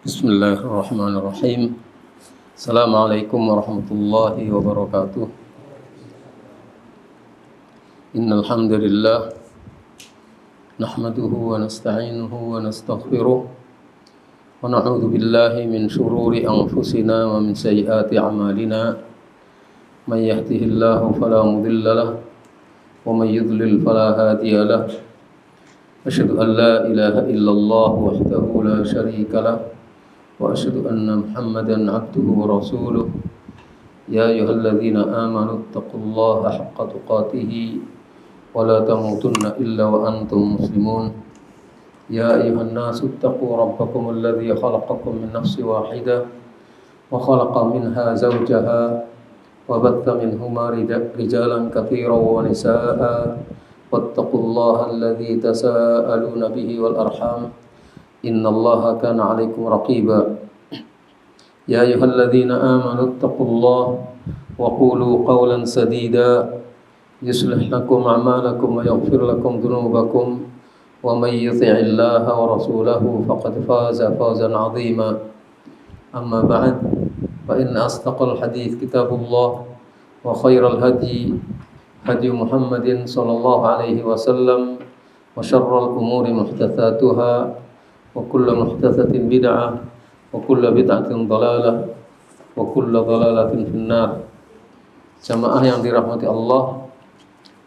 Bismillahirrahmanirrahim. Assalamualaikum warahmatullahi wabarakatuh. Innal hamdalillah nahmaduhu wa nasta'inuhu wa nastaghfiruh wa na'udzu billahi min shururi anfusina wa min sayyiati a'malina. May yahdihillahu fala mudilla lahu wa may yudlil fala hadiya lahu. Asyhadu an la ilaha illallah wahdahu la syarika lahu وأشهد أن محمدًا عبده ورسوله يا أيها الذين آمنوا اتقوا الله حق تقاته ولا تموتن إلا وأنتم مسلمون يا أيها الناس اتقوا ربكم الذي خلقكم من نفس واحدة وخلق منها زوجها وبث منهما رجالا كثيرا ونساء واتقوا الله الذي تساءلون به والأرحام إن الله كان عليكم رقيبا يا أيها الذين آمنوا اتقوا الله وقولوا قولا سديدا يصلح لكم أعمالكم ويغفر لكم ذنوبكم ومن يطع الله ورسوله فقد فاز فوزا عظيما أما بعد فإن أصدق الحديث كتاب الله وخير الهدي هدي محمد صلى الله عليه وسلم وشر الأمور محدثاتها وكل محدثة بدعة وكل بدعة ضلالة وكل ضلالة في النار. Jamaah yang dirahmati Allah,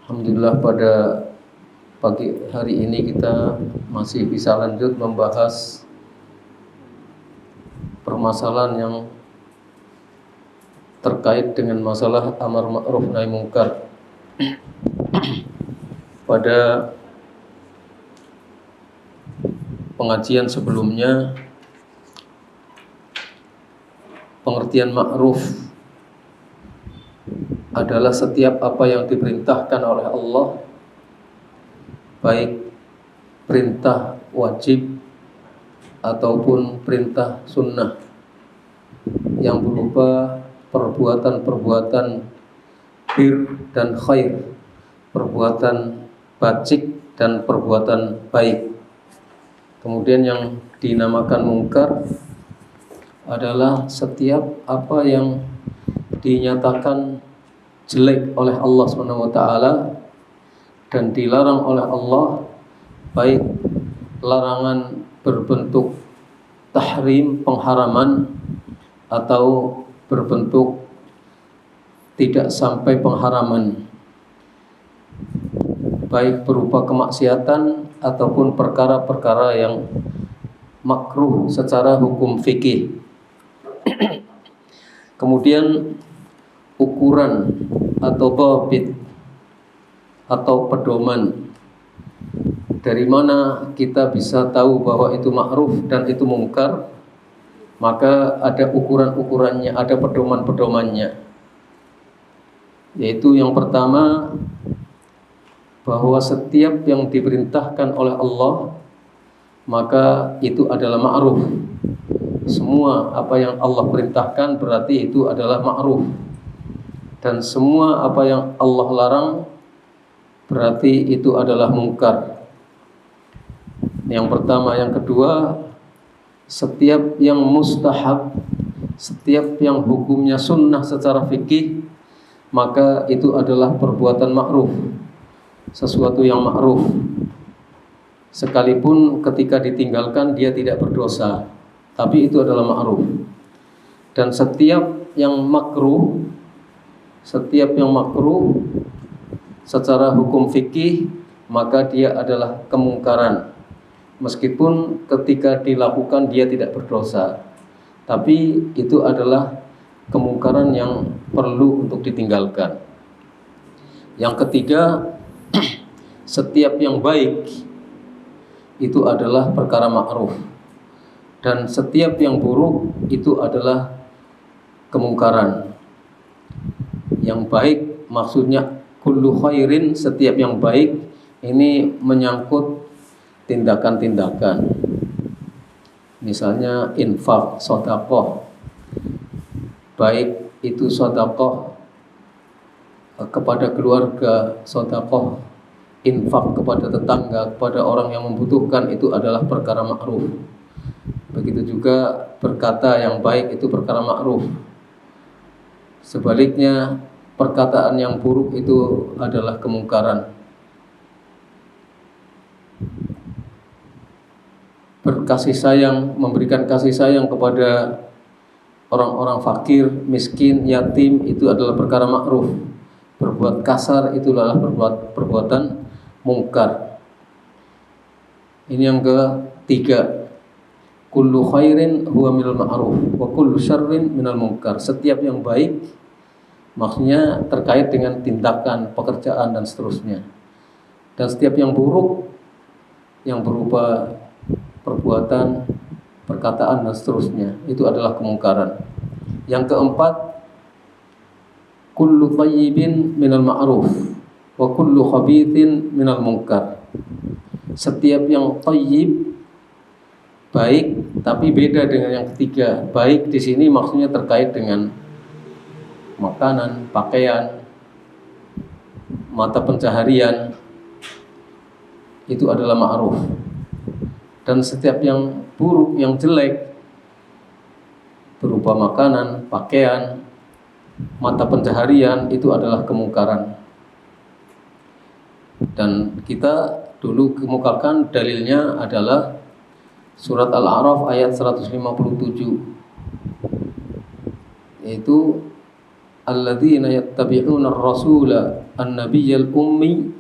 alhamdulillah pada pagi hari ini kita masih bisa lanjut membahas permasalahan yang terkait dengan masalah amar ma'ruf nahi munkar. Pada pengajian sebelumnya, pengertian ma'ruf adalah setiap apa yang diperintahkan oleh Allah, baik perintah wajib ataupun perintah sunnah, yang berupa perbuatan-perbuatan bir dan khair, perbuatan bacik dan perbuatan baik. Kemudian yang dinamakan mungkar adalah setiap apa yang dinyatakan jelek oleh Allah SWT dan dilarang oleh Allah, baik larangan berbentuk tahrim, pengharaman, atau berbentuk tidak sampai pengharaman, baik berupa kemaksiatan ataupun perkara-perkara yang makruh secara hukum fikih. Kemudian ukuran atau dhabit atau pedoman, dari mana kita bisa tahu bahwa itu ma'ruf dan itu mungkar. Maka ada ukuran-ukurannya, ada pedoman-pedomannya. Yaitu yang pertama, bahwa setiap yang diperintahkan oleh Allah maka itu adalah ma'ruf. Semua apa yang Allah perintahkan berarti itu adalah ma'ruf. Dan semua apa yang Allah larang berarti itu adalah mungkar. Yang pertama. Yang kedua, setiap yang mustahab, setiap yang hukumnya sunnah secara fikih, maka itu adalah perbuatan ma'ruf, sesuatu yang ma'ruf, sekalipun ketika ditinggalkan dia tidak berdosa, tapi itu adalah ma'ruf. Dan setiap yang makruh, secara hukum fikih, maka dia adalah kemungkaran, meskipun ketika dilakukan dia tidak berdosa, tapi itu adalah kemungkaran yang perlu untuk ditinggalkan. Yang ketiga, setiap yang baik itu adalah perkara ma'ruf, dan setiap yang buruk itu adalah kemungkaran. Yang baik maksudnya kullu khairin, setiap yang baik ini menyangkut tindakan-tindakan, misalnya infak, sedekah, baik itu sedekah kepada keluarga, sedekah infak kepada tetangga, kepada orang yang membutuhkan, itu adalah perkara ma'ruf. Begitu juga berkata yang baik itu perkara ma'ruf. Sebaliknya, perkataan yang buruk itu adalah kemungkaran. Berkasih sayang, memberikan kasih sayang kepada orang-orang fakir, miskin, yatim itu adalah perkara ma'ruf. Berbuat kasar itu adalah perbuatan mungkar. Ini yang ketiga. Kullu khairin huwa minal ma'ruf wa kullu syarrin minal munkar. Setiap yang baik maksudnya terkait dengan tindakan, pekerjaan dan seterusnya. Dan setiap yang buruk yang berupa perbuatan, perkataan dan seterusnya itu adalah kemungkaran. Yang keempat, kullu thayyibin minal ma'ruf wa kullu khabithin minal munkar. Setiap yang thayyib baik, tapi beda dengan yang ketiga. Baik di sini maksudnya terkait dengan makanan, pakaian, mata pencaharian, itu adalah ma'ruf. Dan setiap yang buruk, yang jelek, berupa makanan, pakaian, mata pencaharian, itu adalah kemungkaran. Dan kita dulu kemukakan dalilnya adalah Surat Al-A'raf ayat 157, yaitu alladzina yattabi'una ar-rasula an-nabiyyal ummi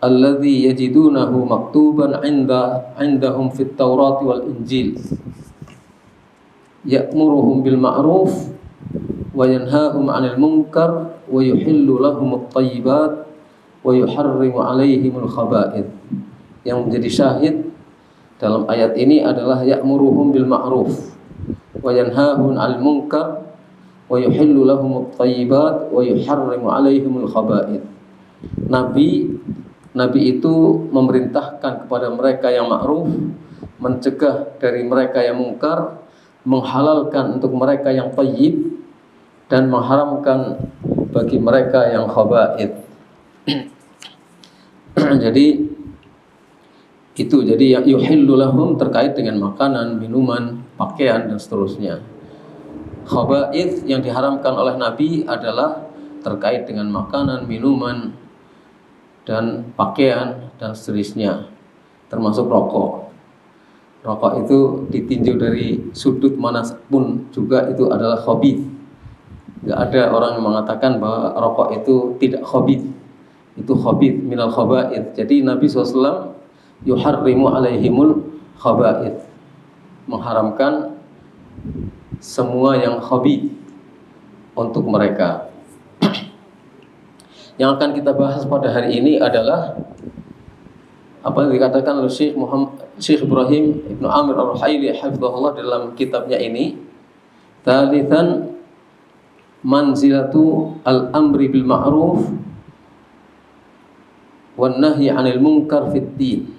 alladzi yajidunahu maktuban 'indahum fit Taurati wal Injil ya'muruhum bil ma'ruf wa yanhahum 'anil munkar wa yuhillu lahumut thayyibat wa yuharrimu 'alaihimul khaba'ith. Yang menjadi syahid dalam ayat ini adalah ya'muruhum bil ma'ruf wa yanhahum 'anil munkar wa yuhillu lahumut thayyibat wa yuharrimu 'alaihimul khaba'ith. Nabi itu memerintahkan kepada mereka yang ma'ruf, mencegah dari mereka yang mungkar, menghalalkan untuk mereka yang thayyib, dan mengharamkan bagi mereka yang khaba'ith. Jadi yang yuhillu lahum terkait dengan makanan, minuman, pakaian dan seterusnya. Khaba'ith yang diharamkan oleh Nabi adalah terkait dengan makanan, minuman dan pakaian dan seterusnya, termasuk rokok. Rokok itu ditinjau dari sudut manapun juga itu adalah khabith. Enggak ada orang yang mengatakan bahwa rokok itu tidak khabith. Itu khabith minal khaba'ith. Jadi Nabi SAW yuharrimu alaihimul khaba'ith, mengharamkan semua yang khabith untuk mereka. Yang akan kita bahas pada hari ini adalah apa yang dikatakan oleh Syekh Ibrahim Ibnu Amir Ar-Ruhaili hafizahullah dalam kitabnya ini, Talithan manzilatu al-amri bil ma'ruf wan nahyi 'anil munkar fid din.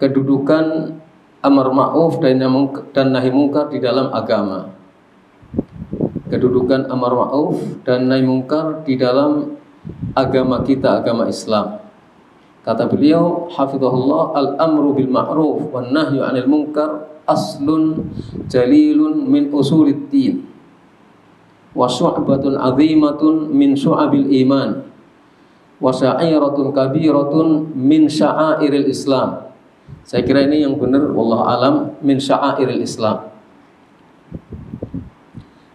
Kedudukan amar ma'ruf dan nahi munkar di dalam agama. Kedudukan amar ma'ruf dan nahi munkar di dalam agama kita, agama Islam. Kata beliau hafizahullah, al-amru bil ma'ruf wan nahyu 'anil munkar aslun jalilun min usulid din wa syu'batun 'azimatun min syu'abil iman wa sya'iratun kabiratun min sya'airil Islam. Saya kira ini yang benar, wallahu alam, min sya'airil Islam.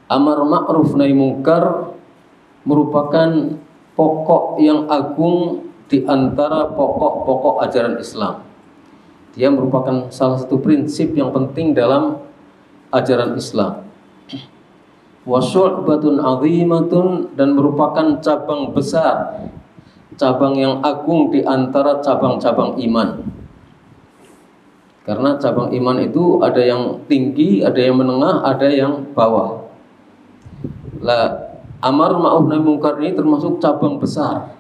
Amar ma'ruf nahi munkar merupakan pokok yang agung di antara pokok-pokok ajaran Islam. Dia merupakan salah satu prinsip yang penting dalam ajaran Islam. Wa syu'batun 'azimatun, dan merupakan cabang besar, cabang yang agung di antara cabang-cabang iman. Karena cabang iman itu ada yang tinggi, ada yang menengah, ada yang bawah. Amar ma'ruf nahi munkar ini termasuk cabang besar,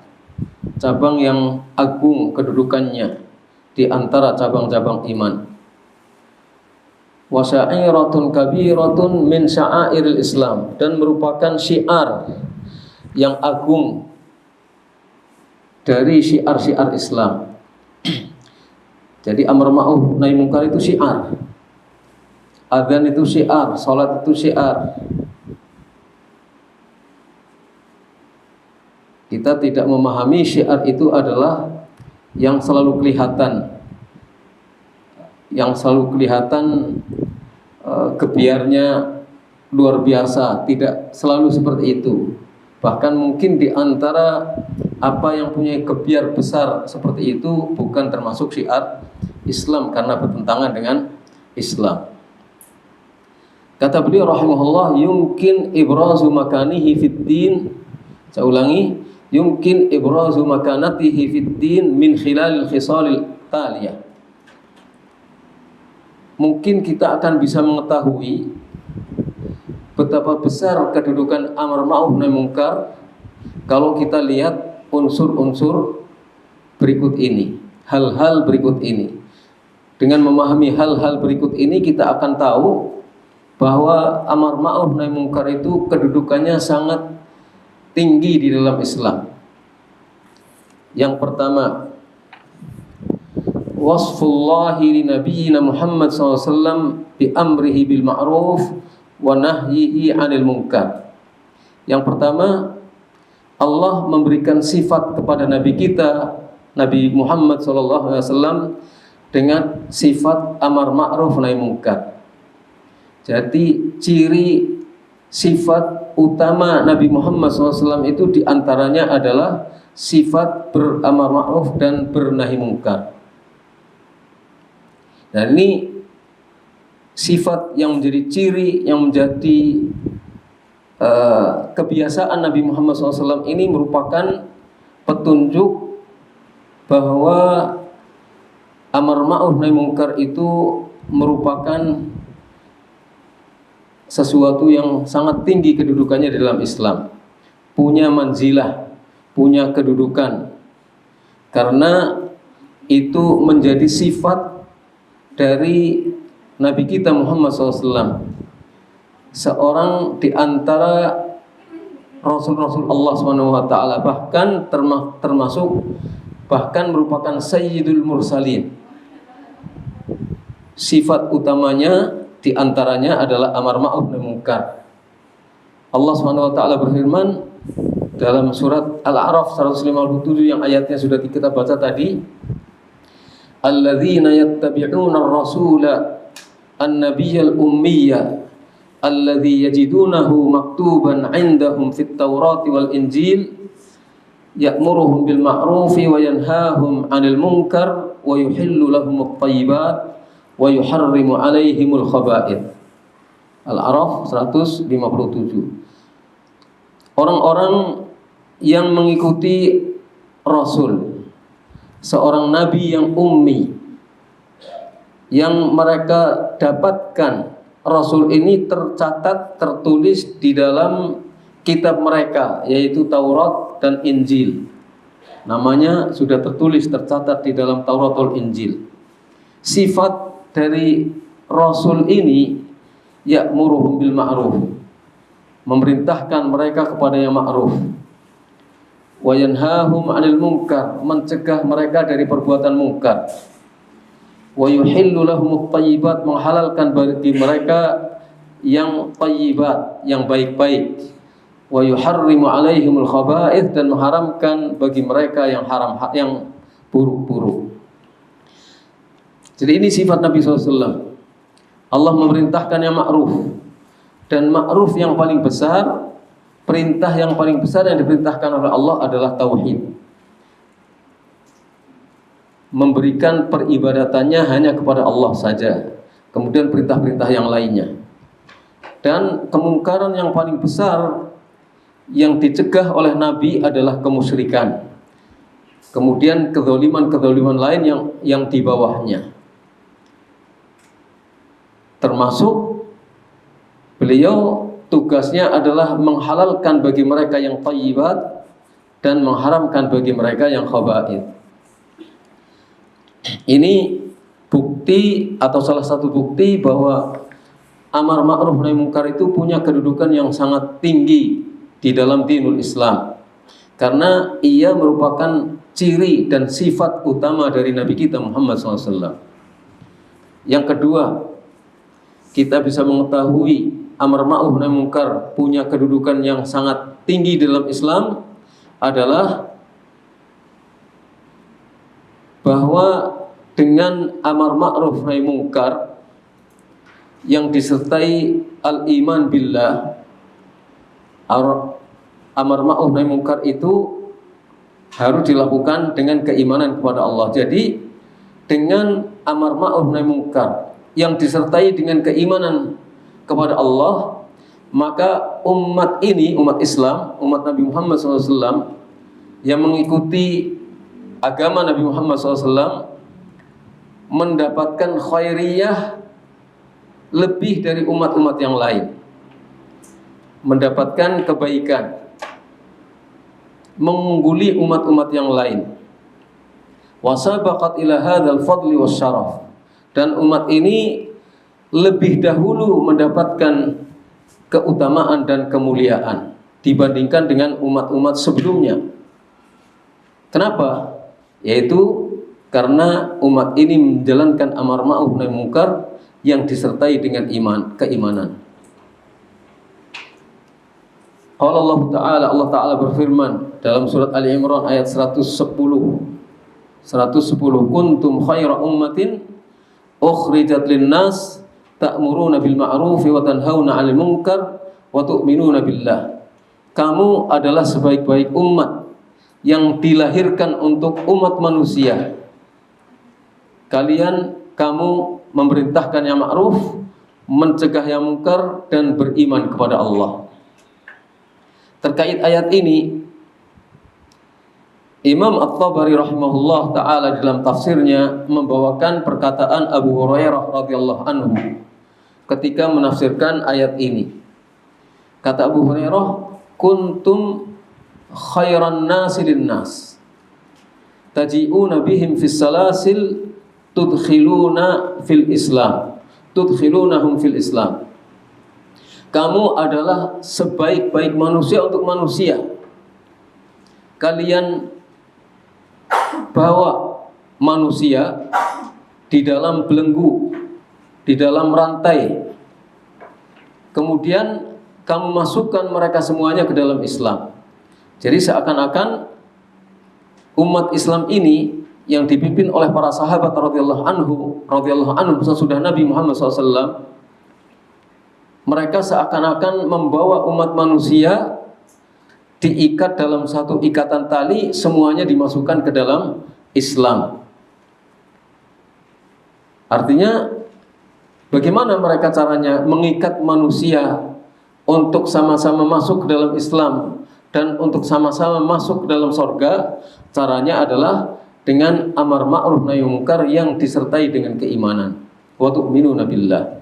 cabang yang agung kedudukannya di antara cabang-cabang iman. Wa sya'iratun kabiratun min sya'airil Islam, dan merupakan syiar yang agung dari syiar-syiar Islam. Jadi amar ma'ruf nahi munkar itu syiar. Adzan itu syiar, salat itu syiar. Kita tidak memahami syiar itu adalah yang selalu kelihatan, gebiarnya luar biasa. Tidak selalu seperti itu. Bahkan mungkin di antara apa yang punya gebiar besar seperti itu bukan termasuk syiar Islam karena bertentangan dengan Islam. Kata beliau rahimahullah, yumkin ibrazu makanihi fid din. Saya ulangi, yumkin ibrazu makanatihi fid din min khilalil khisalil taliyah. Mungkin kita akan bisa mengetahui betapa besar kedudukan amar ma'ruf nahi munkar kalau kita lihat unsur-unsur berikut ini, hal-hal berikut ini. Dengan memahami hal-hal berikut ini kita akan tahu bahwa amar ma'ruf nahi munkar itu kedudukannya sangat tinggi di dalam Islam. Yang pertama, wasfullahi li nabiyyina Muhammad SAW bi amrihi bil ma'ruf wa nahyihi 'anil munkar. Yang pertama, Allah memberikan sifat kepada nabi kita, Nabi Muhammad SAW, dengan sifat amar ma'ruf nahi munkar. Jadi ciri sifat utama Nabi Muhammad SAW itu diantaranya adalah sifat beramar ma'ruf dan bernahi munkar. Dan ini sifat yang menjadi ciri, yang menjadi kebiasaan Nabi Muhammad SAW ini merupakan petunjuk bahwa amar ma'ruf nahi munkar itu merupakan sesuatu yang sangat tinggi kedudukannya di dalam Islam, punya manzilah, punya kedudukan, karena itu menjadi sifat dari Nabi kita Muhammad SAW, seorang di antara Rasul-Rasul Allah SWT, bahkan termasuk merupakan Sayyidul Mursalin. Sifat utamanya di antaranya adalah amar ma'ruf nahi munkar. Allah Subhanahu wa taala berfirman dalam surat Al-A'raf 157 yang ayatnya sudah kita baca tadi, alladzina yattabi'una ar-rasula an-nabiyyal ummiyya alladzi yajidunahu maktuban 'indahum fit Taurati wal Injil ya'muruhum bil ma'rufi wa yanhahum 'anil munkar wa yuhillu lahum at-thayyibat wa yuharrimu 'alaihimul khaba'ith. Al-A'raf 157. Orang-orang yang mengikuti Rasul, seorang nabi yang ummi, yang mereka dapatkan Rasul ini tercatat, tertulis di dalam kitab mereka, yaitu Taurat dan Injil. Namanya sudah tertulis, tercatat di dalam Taurat dan Injil. Sifat dari Rasul ini ya'muruhum bil ma'ruf, memerintahkan mereka kepada yang ma'ruf, wa yanhahum 'anil munkar, mencegah mereka dari perbuatan munkar, wa yuhillu lahumut thayyibat, menghalalkan bagi mereka yang thayyibat, yang baik-baik, wa yuharrimu 'alaihimul khaba'ith, dan mengharamkan bagi mereka yang haram, yang buruk-buruk. Jadi ini sifat Nabi SAW. Allah memerintahkan yang ma'ruf, dan ma'ruf yang paling besar, perintah yang paling besar yang diperintahkan oleh Allah adalah tauhid. Memberikan peribadatannya hanya kepada Allah saja. Kemudian perintah-perintah yang lainnya. Dan kemungkaran yang paling besar yang dicegah oleh Nabi adalah kemusyrikan. Kemudian kezaliman-kezaliman lain yang di bawahnya. Termasuk beliau tugasnya adalah menghalalkan bagi mereka yang thayyibat dan mengharamkan bagi mereka yang khaba'ith. Ini bukti atau salah satu bukti bahwa amar ma'ruf nahi munkar itu punya kedudukan yang sangat tinggi di dalam dinul Islam, karena ia merupakan ciri dan sifat utama dari Nabi kita Muhammad SAW. Yang kedua, kita bisa mengetahui amar ma'ruf nahi munkar punya kedudukan yang sangat tinggi dalam Islam adalah bahwa dengan amar ma'ruf nahi munkar yang disertai al-iman billah, amar ma'ruf nahi munkar itu harus dilakukan dengan keimanan kepada Allah. Jadi dengan amar ma'ruf nahi munkar yang disertai dengan keimanan kepada Allah, maka umat ini, umat Islam, umat Nabi Muhammad SAW yang mengikuti agama Nabi Muhammad SAW mendapatkan khairiyah lebih dari umat-umat yang lain, mendapatkan kebaikan, mengungguli umat-umat yang lain. Wasabaqat ila hadzal fadli wasyaraf, dan umat ini lebih dahulu mendapatkan keutamaan dan kemuliaan dibandingkan dengan umat-umat sebelumnya. Kenapa? Yaitu karena umat ini menjalankan amar ma'ruf nahi munkar yang disertai dengan keimanan. Qala Allah Ta'ala berfirman dalam surat Ali Imran ayat 110, kuntum khaira ummatin ukhrijat linnas ta'muruna bil ma'rufi wa tanhauna 'anil munkar wa tu'minuna billah. Kamu adalah sebaik-baik umat yang dilahirkan untuk umat manusia. Kamu memerintahkan yang ma'ruf, mencegah yang munkar, dan beriman kepada Allah. Terkait ayat ini, Imam At-Tabari rahimahullah ta'ala dalam tafsirnya membawakan perkataan Abu Hurairah radhiyallahu anhu ketika menafsirkan ayat ini. Kata Abu Hurairah, kuntum khairan nasi linnas taji'una bihim fis salasil tudkhilunahum fil Islam. Kamu adalah sebaik-baik manusia untuk manusia. Kalian bawa manusia di dalam belenggu, di dalam rantai. Kemudian kamu masukkan mereka semuanya ke dalam Islam. Jadi seakan-akan umat Islam ini yang dipimpin oleh para sahabat radhiyallahu anhu sesudah Nabi Muhammad SAW, mereka seakan-akan membawa umat manusia diikat dalam satu ikatan tali, semuanya dimasukkan ke dalam Islam. Artinya bagaimana mereka caranya mengikat manusia untuk sama-sama masuk ke dalam Islam dan untuk sama-sama masuk ke dalam surga? Caranya adalah dengan amar ma'ruf nahi munkar yang disertai dengan keimanan. Wa tu'minuna billah.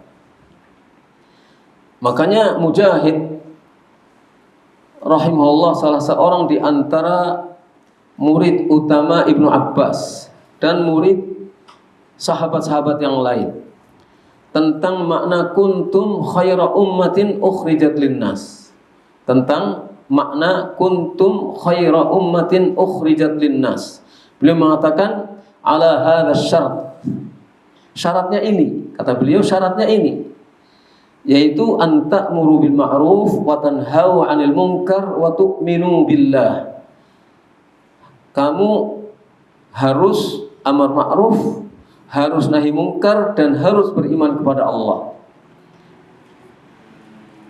Makanya Mujahid rahimahullah, salah seorang di antara murid utama Ibnu Abbas dan murid sahabat-sahabat yang lain, tentang makna kuntum khaira ummatin ukhrijat linnas, tentang makna kuntum khaira ummatin ukhrijat linnas, beliau mengatakan ala hadzal syarat, syaratnya ini, kata beliau syaratnya ini, yaitu anta'muru bil ma'ruf wa tanhau 'anil munkar wa tu'minu billah. Kamu harus amar ma'ruf, harus nahi munkar, dan harus beriman kepada Allah.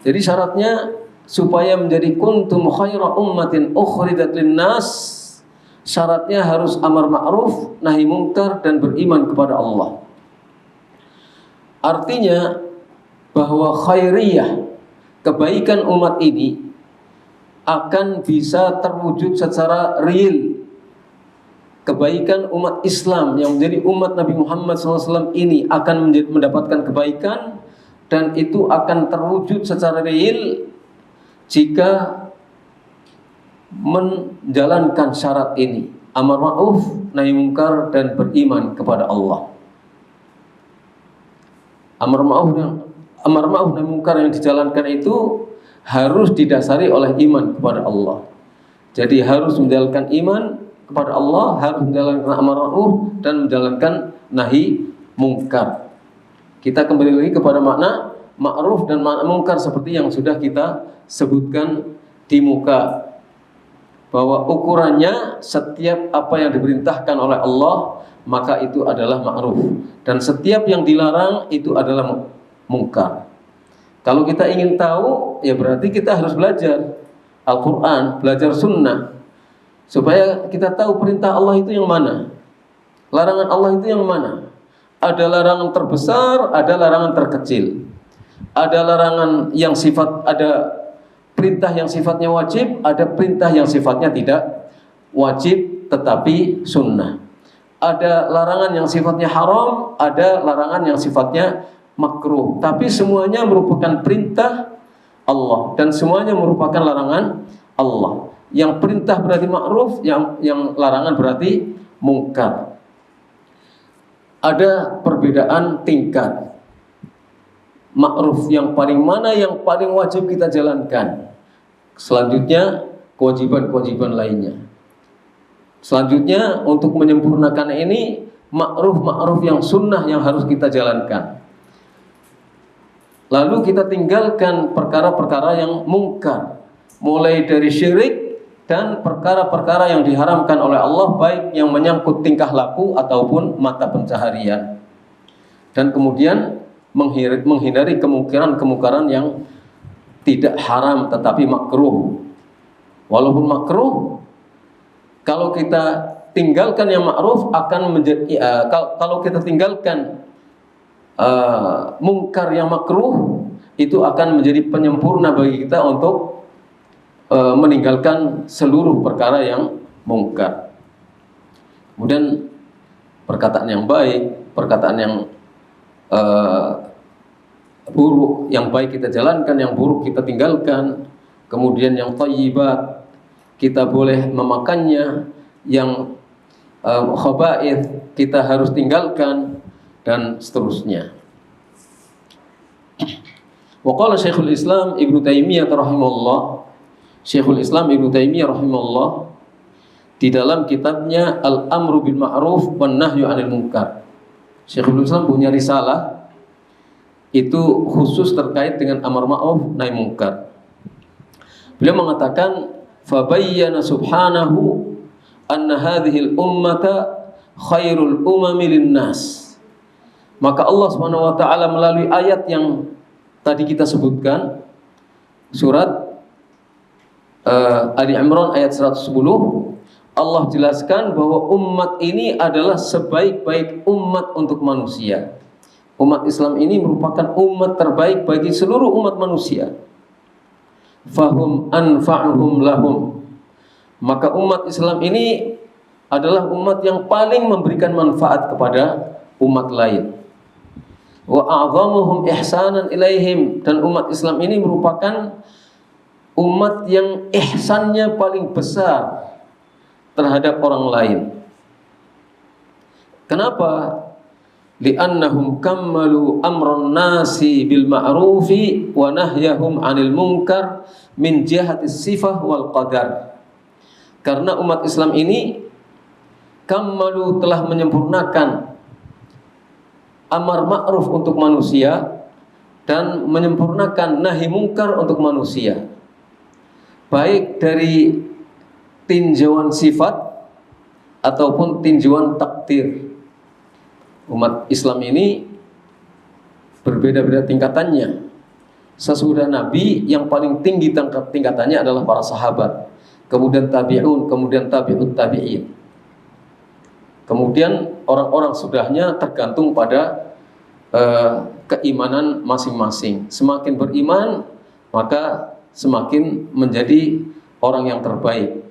Jadi syaratnya supaya menjadi kuntum khaira ummatin ukhrijat linnas, syaratnya harus amar ma'ruf, nahi munkar, dan beriman kepada Allah. Artinya bahwa khairiyah, kebaikan umat ini akan bisa terwujud secara real. Kebaikan umat Islam yang menjadi umat Nabi Muhammad SAW ini akan mendapatkan kebaikan, dan itu akan terwujud secara real jika menjalankan syarat ini, amar ma'ruf, nahi munkar, dan beriman kepada Allah. Amar ma'ruf nahi munkar yang dijalankan itu harus didasari oleh iman kepada Allah. Jadi harus menjalankan iman kepada Allah, harus menjalankan amar ma'ruf dan menjalankan nahi munkar. Kita kembali lagi kepada makna ma'ruf dan mungkar seperti yang sudah kita sebutkan di muka, bahwa ukurannya setiap apa yang diperintahkan oleh Allah maka itu adalah ma'ruf, dan setiap yang dilarang itu adalah mungkar. Kalau kita ingin tahu, ya berarti kita harus belajar Al-Quran, belajar sunnah, supaya kita tahu perintah Allah itu yang mana, larangan Allah itu yang mana. Ada larangan terbesar, ada larangan terkecil. Ada larangan yang ada perintah yang sifatnya wajib, ada perintah yang sifatnya tidak wajib tetapi sunnah. Ada larangan yang sifatnya haram, ada larangan yang sifatnya makruh. Tapi semuanya merupakan perintah Allah dan semuanya merupakan larangan Allah. Yang perintah berarti ma'ruf, yang larangan berarti mungkar. Ada perbedaan tingkat. Ma'ruf yang paling mana yang paling wajib kita jalankan. Selanjutnya kewajiban-kewajiban lainnya. Selanjutnya untuk menyempurnakan ini ma'ruf yang sunnah yang harus kita jalankan. Lalu kita tinggalkan perkara-perkara yang mungkar, mulai dari syirik dan perkara-perkara yang diharamkan oleh Allah, baik yang menyangkut tingkah laku ataupun mata pencaharian. Dan kemudian menghindari kemungkaran yang tidak haram tetapi makruh. Walaupun makruh, kalau kita tinggalkan yang ma'ruf akan menjadi kalau kita tinggalkan mungkar yang makruh, itu akan menjadi penyempurna bagi kita untuk meninggalkan seluruh perkara yang mungkar. Kemudian perkataan yang baik, perkataan yang buruk, yang baik kita jalankan, yang buruk kita tinggalkan. Kemudian yang thayyibat kita boleh memakannya, yang khaba'ith kita harus tinggalkan, dan seterusnya. Wa qala Syekhul Islam Ibnu Taimiyah rahimahullah, Syekhul Islam Ibnu Taimiyah rahimahullah di dalam kitabnya Al-Amru bil Ma'ruf wan Nahyu 'anil Munkar. Syekhul Islam punya risalah itu khusus terkait dengan amar ma'ruf nahi munkar. Beliau mengatakan, fa bayyana subhanahu anna hadhihi al-ummata khairul umami lin-nas. Maka Allah Subhanahu wa taala melalui ayat yang tadi kita sebutkan, surat Ali Imran ayat 110, Allah jelaskan bahwa umat ini adalah sebaik-baik umat untuk manusia. Umat Islam ini merupakan umat terbaik bagi seluruh umat manusia. Fahum anfa'uhum lahum. Maka umat Islam ini adalah umat yang paling memberikan manfaat kepada umat lain. Wa a'zamuhum ihsanan ilaihim, dan umat Islam ini merupakan umat yang ihsannya paling besar terhadap orang lain. Kenapa? Li'annahum kammalu amran nasi bil ma'rufi wa nahyahum 'anil munkar min jihati sifah wal qadar. Karena umat Islam ini kammalu telah menyempurnakan amar ma'ruf untuk manusia dan menyempurnakan nahi munkar untuk manusia, baik dari tinjauan sifat ataupun tinjauan takdir. Umat Islam ini berbeda-beda tingkatannya. Sesudah Nabi yang paling tinggi tingkatannya adalah para sahabat, kemudian tabi'un, kemudian tabi'ut tabi'in. Kemudian orang-orang sudahnya tergantung pada keimanan masing-masing. Semakin beriman, maka semakin menjadi orang yang terbaik.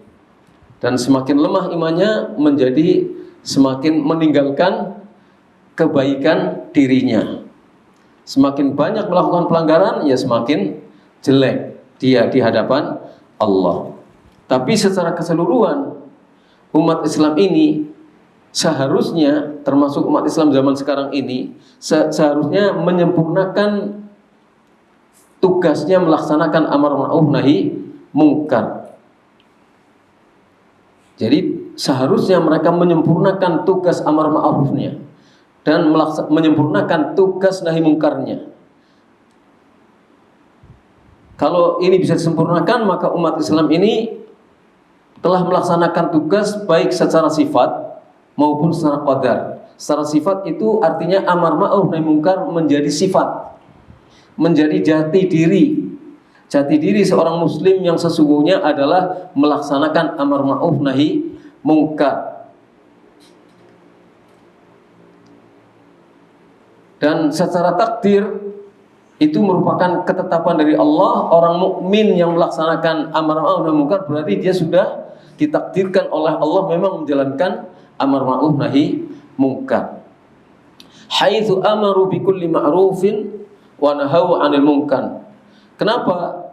Dan semakin lemah imannya, menjadi semakin meninggalkan kebaikan dirinya. Semakin banyak melakukan pelanggaran, ya semakin jelek dia di hadapan Allah. Tapi secara keseluruhan, umat Islam ini seharusnya, termasuk umat Islam zaman sekarang ini, seharusnya menyempurnakan tugasnya melaksanakan amar ma'ruf nahi munkar. Jadi seharusnya mereka menyempurnakan tugas amar ma'rufnya dan menyempurnakan tugas nahi mungkarnya. Kalau ini bisa disempurnakan, maka umat Islam ini telah melaksanakan tugas baik secara sifat maupun secara qadar. Secara sifat itu artinya amar ma'ruf nahi mungkar menjadi sifat, menjadi jati diri. Jati diri seorang muslim yang sesungguhnya adalah melaksanakan amar ma'ruf nahi mungkar. Dan secara takdir itu merupakan ketetapan dari Allah. Orang mukmin yang melaksanakan amar ma'ruf nahi mungkar berarti dia sudah ditakdirkan oleh Allah memang menjalankan amar ma'ruf nahi mungkar. Haitsu amaru bi kulli ma'rufin wa nahaw 'anil munkar. Kenapa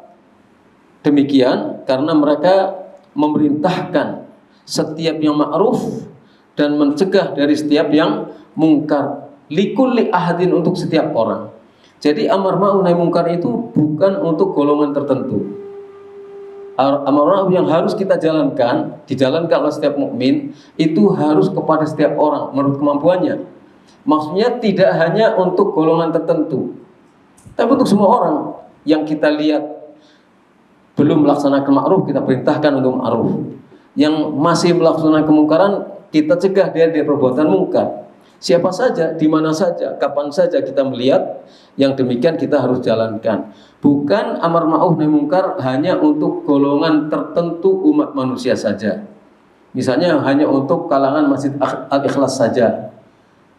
demikian? Karena mereka memerintahkan setiap yang ma'ruf dan mencegah dari setiap yang mungkar. Likulli ahadin, untuk setiap orang. Jadi amar ma'ruf nahi mungkar itu bukan untuk golongan tertentu. Amar ma'ruf yang harus kita jalankan, dijalankan oleh setiap mukmin, itu harus kepada setiap orang menurut kemampuannya. Maksudnya tidak hanya untuk golongan tertentu, tapi untuk semua orang yang kita lihat belum melaksanakan ma'ruf, kita perintahkan untuk ma'ruf. Yang masih melaksanakan kemungkaran, kita cegah dia dari perbuatan mungkar. Siapa saja, di mana saja, kapan saja kita melihat yang demikian kita harus jalankan. Bukan amar ma'ruf nahi mungkar hanya untuk golongan tertentu umat manusia saja. Misalnya hanya untuk kalangan Masjid Al-Ikhlas saja.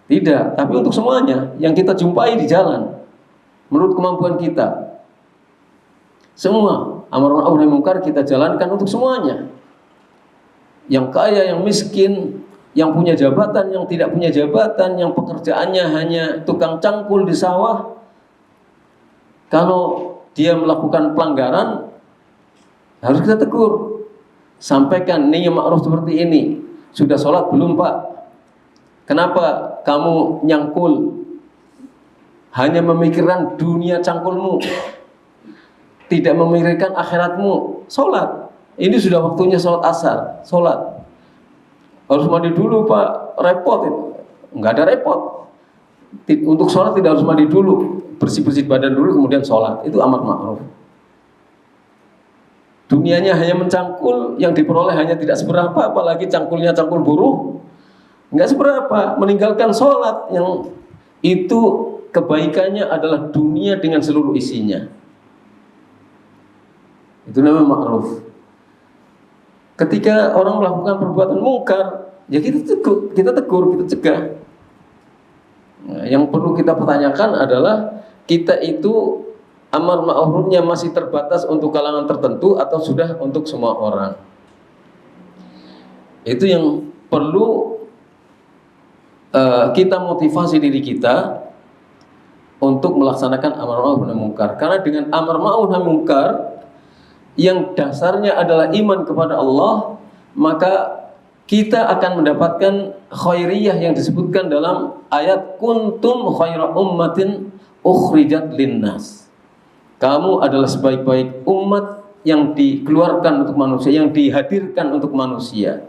Tidak, tapi untuk semuanya yang kita jumpai di jalan menurut kemampuan kita. Semua amar ma'ruf nahi mungkar kita jalankan untuk semuanya. Yang kaya, yang miskin, yang punya jabatan, yang tidak punya jabatan, yang pekerjaannya hanya tukang cangkul di sawah. Kalau dia melakukan pelanggaran, harus kita tegur. Sampaikan, ini ma'ruf seperti ini. Sudah sholat belum, Pak? Kenapa kamu nyangkul? Hanya memikirkan dunia cangkulmu, tidak memikirkan akhiratmu. Sholat, ini sudah waktunya sholat asar. Sholat harus mandi dulu, Pak. Repot itu. Enggak ada repot. Untuk sholat tidak harus mandi dulu, bersih-bersih badan dulu kemudian sholat. Itu amar ma'ruf. Dunianya hanya mencangkul, yang diperoleh hanya tidak seberapa, apalagi cangkulnya cangkul buruh, enggak seberapa. Meninggalkan sholat yang itu kebaikannya adalah dunia dengan seluruh isinya. Itu namanya ma'ruf. Ketika orang melakukan perbuatan mungkar, ya kita tegur, kita cegah. Nah, yang perlu kita pertanyakan adalah kita itu amar ma'rufnya masih terbatas untuk kalangan tertentu atau sudah untuk semua orang. Itu yang perlu kita motivasi diri kita untuk melaksanakan amar ma'ruf nahi mungkar. Karena dengan amar ma'ruf nahi mungkar yang dasarnya adalah iman kepada Allah, maka kita akan mendapatkan khairiyah yang disebutkan dalam ayat kuntum khaira ummatin ukhrijat linnas. Kamu adalah sebaik-baik umat yang dikeluarkan untuk manusia, yang dihadirkan untuk manusia.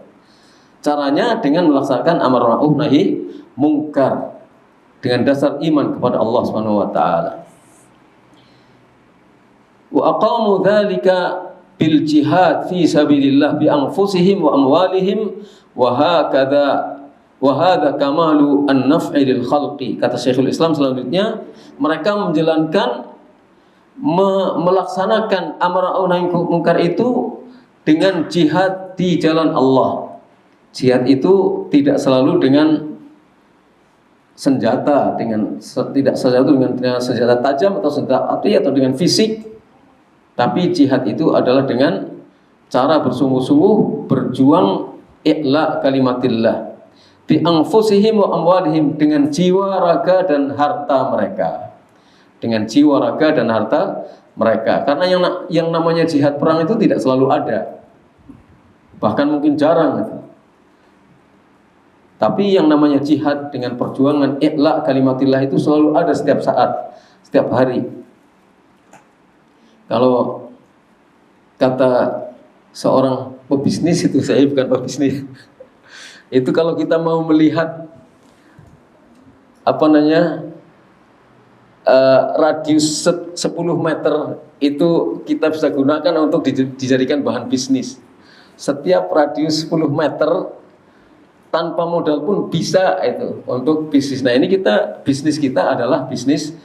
Caranya dengan melaksanakan amar ma'ruf nahi mungkar dengan dasar iman kepada Allah Subhanahu wa taala. Wa aqamu dzalika bil jihad fi sabilillah bi anfusihim wa amwalihim wa hadza kamalu an-naf'i lil khalqi. Kata Syekhul Islam selanjutnya, mereka menjalankan melaksanakan amar ma'ruf nahi mungkar itu dengan jihad di jalan Allah. Jihad itu tidak selalu dengan senjata, tidak selalu dengan senjata tajam atau senjata api atau dengan fisik. Tapi jihad itu adalah dengan cara bersungguh-sungguh berjuang i'la kalimatillah bi anfusihim wa amwalihim, dengan jiwa, raga dan harta mereka. Dengan jiwa, raga dan harta mereka. Karena yang namanya jihad perang itu tidak selalu ada. Bahkan mungkin jarang. Tapi yang namanya jihad dengan perjuangan i'la kalimatillah itu selalu ada setiap saat, setiap hari. Kalau kata seorang pebisnis, itu saya bukan pebisnis, itu kalau kita mau melihat radius 10 meter itu kita bisa gunakan untuk dijadikan bahan bisnis. Setiap radius 10 meter tanpa modal pun bisa itu untuk bisnis. Nah, ini bisnis kita adalah bisnis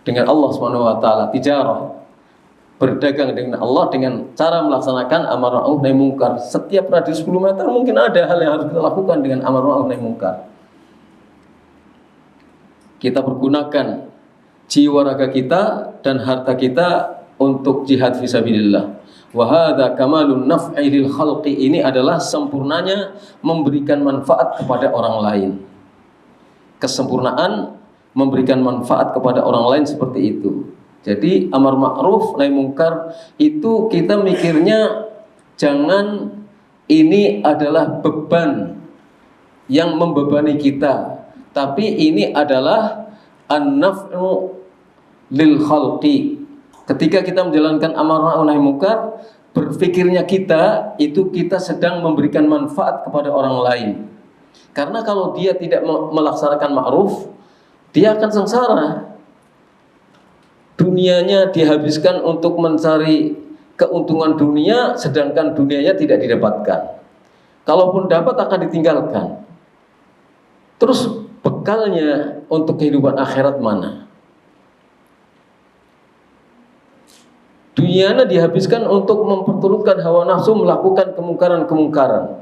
dengan Allah Subhanahu wa taala, tijarah. Berdagang dengan Allah dengan cara melaksanakan amar ma'ruf nahi mungkar. Setiap radius 10 meter mungkin ada hal yang harus kita lakukan dengan amar ma'ruf nahi mungkar. Kita pergunakan jiwa raga kita dan harta kita untuk jihad fisabilillah. Wa hadza kamalun naf'i lil khalqi, ini adalah sempurnanya memberikan manfaat kepada orang lain. Kesempurnaan memberikan manfaat kepada orang lain seperti itu. Jadi amar ma'ruf nahi mungkar itu kita mikirnya jangan ini adalah beban yang membebani kita, tapi ini adalah an-naf'u lil khalqi. Ketika kita menjalankan amar ma'ruf nahi mungkar, berpikirnya kita sedang memberikan manfaat kepada orang lain. Karena kalau dia tidak melaksanakan ma'ruf, dia akan sengsara. Dunianya dihabiskan untuk mencari keuntungan dunia, sedangkan dunianya tidak didapatkan. Kalaupun dapat akan ditinggalkan. Terus bekalnya untuk kehidupan akhirat mana? Dunianya dihabiskan untuk memperturutkan hawa nafsu, melakukan kemungkaran-kemungkaran.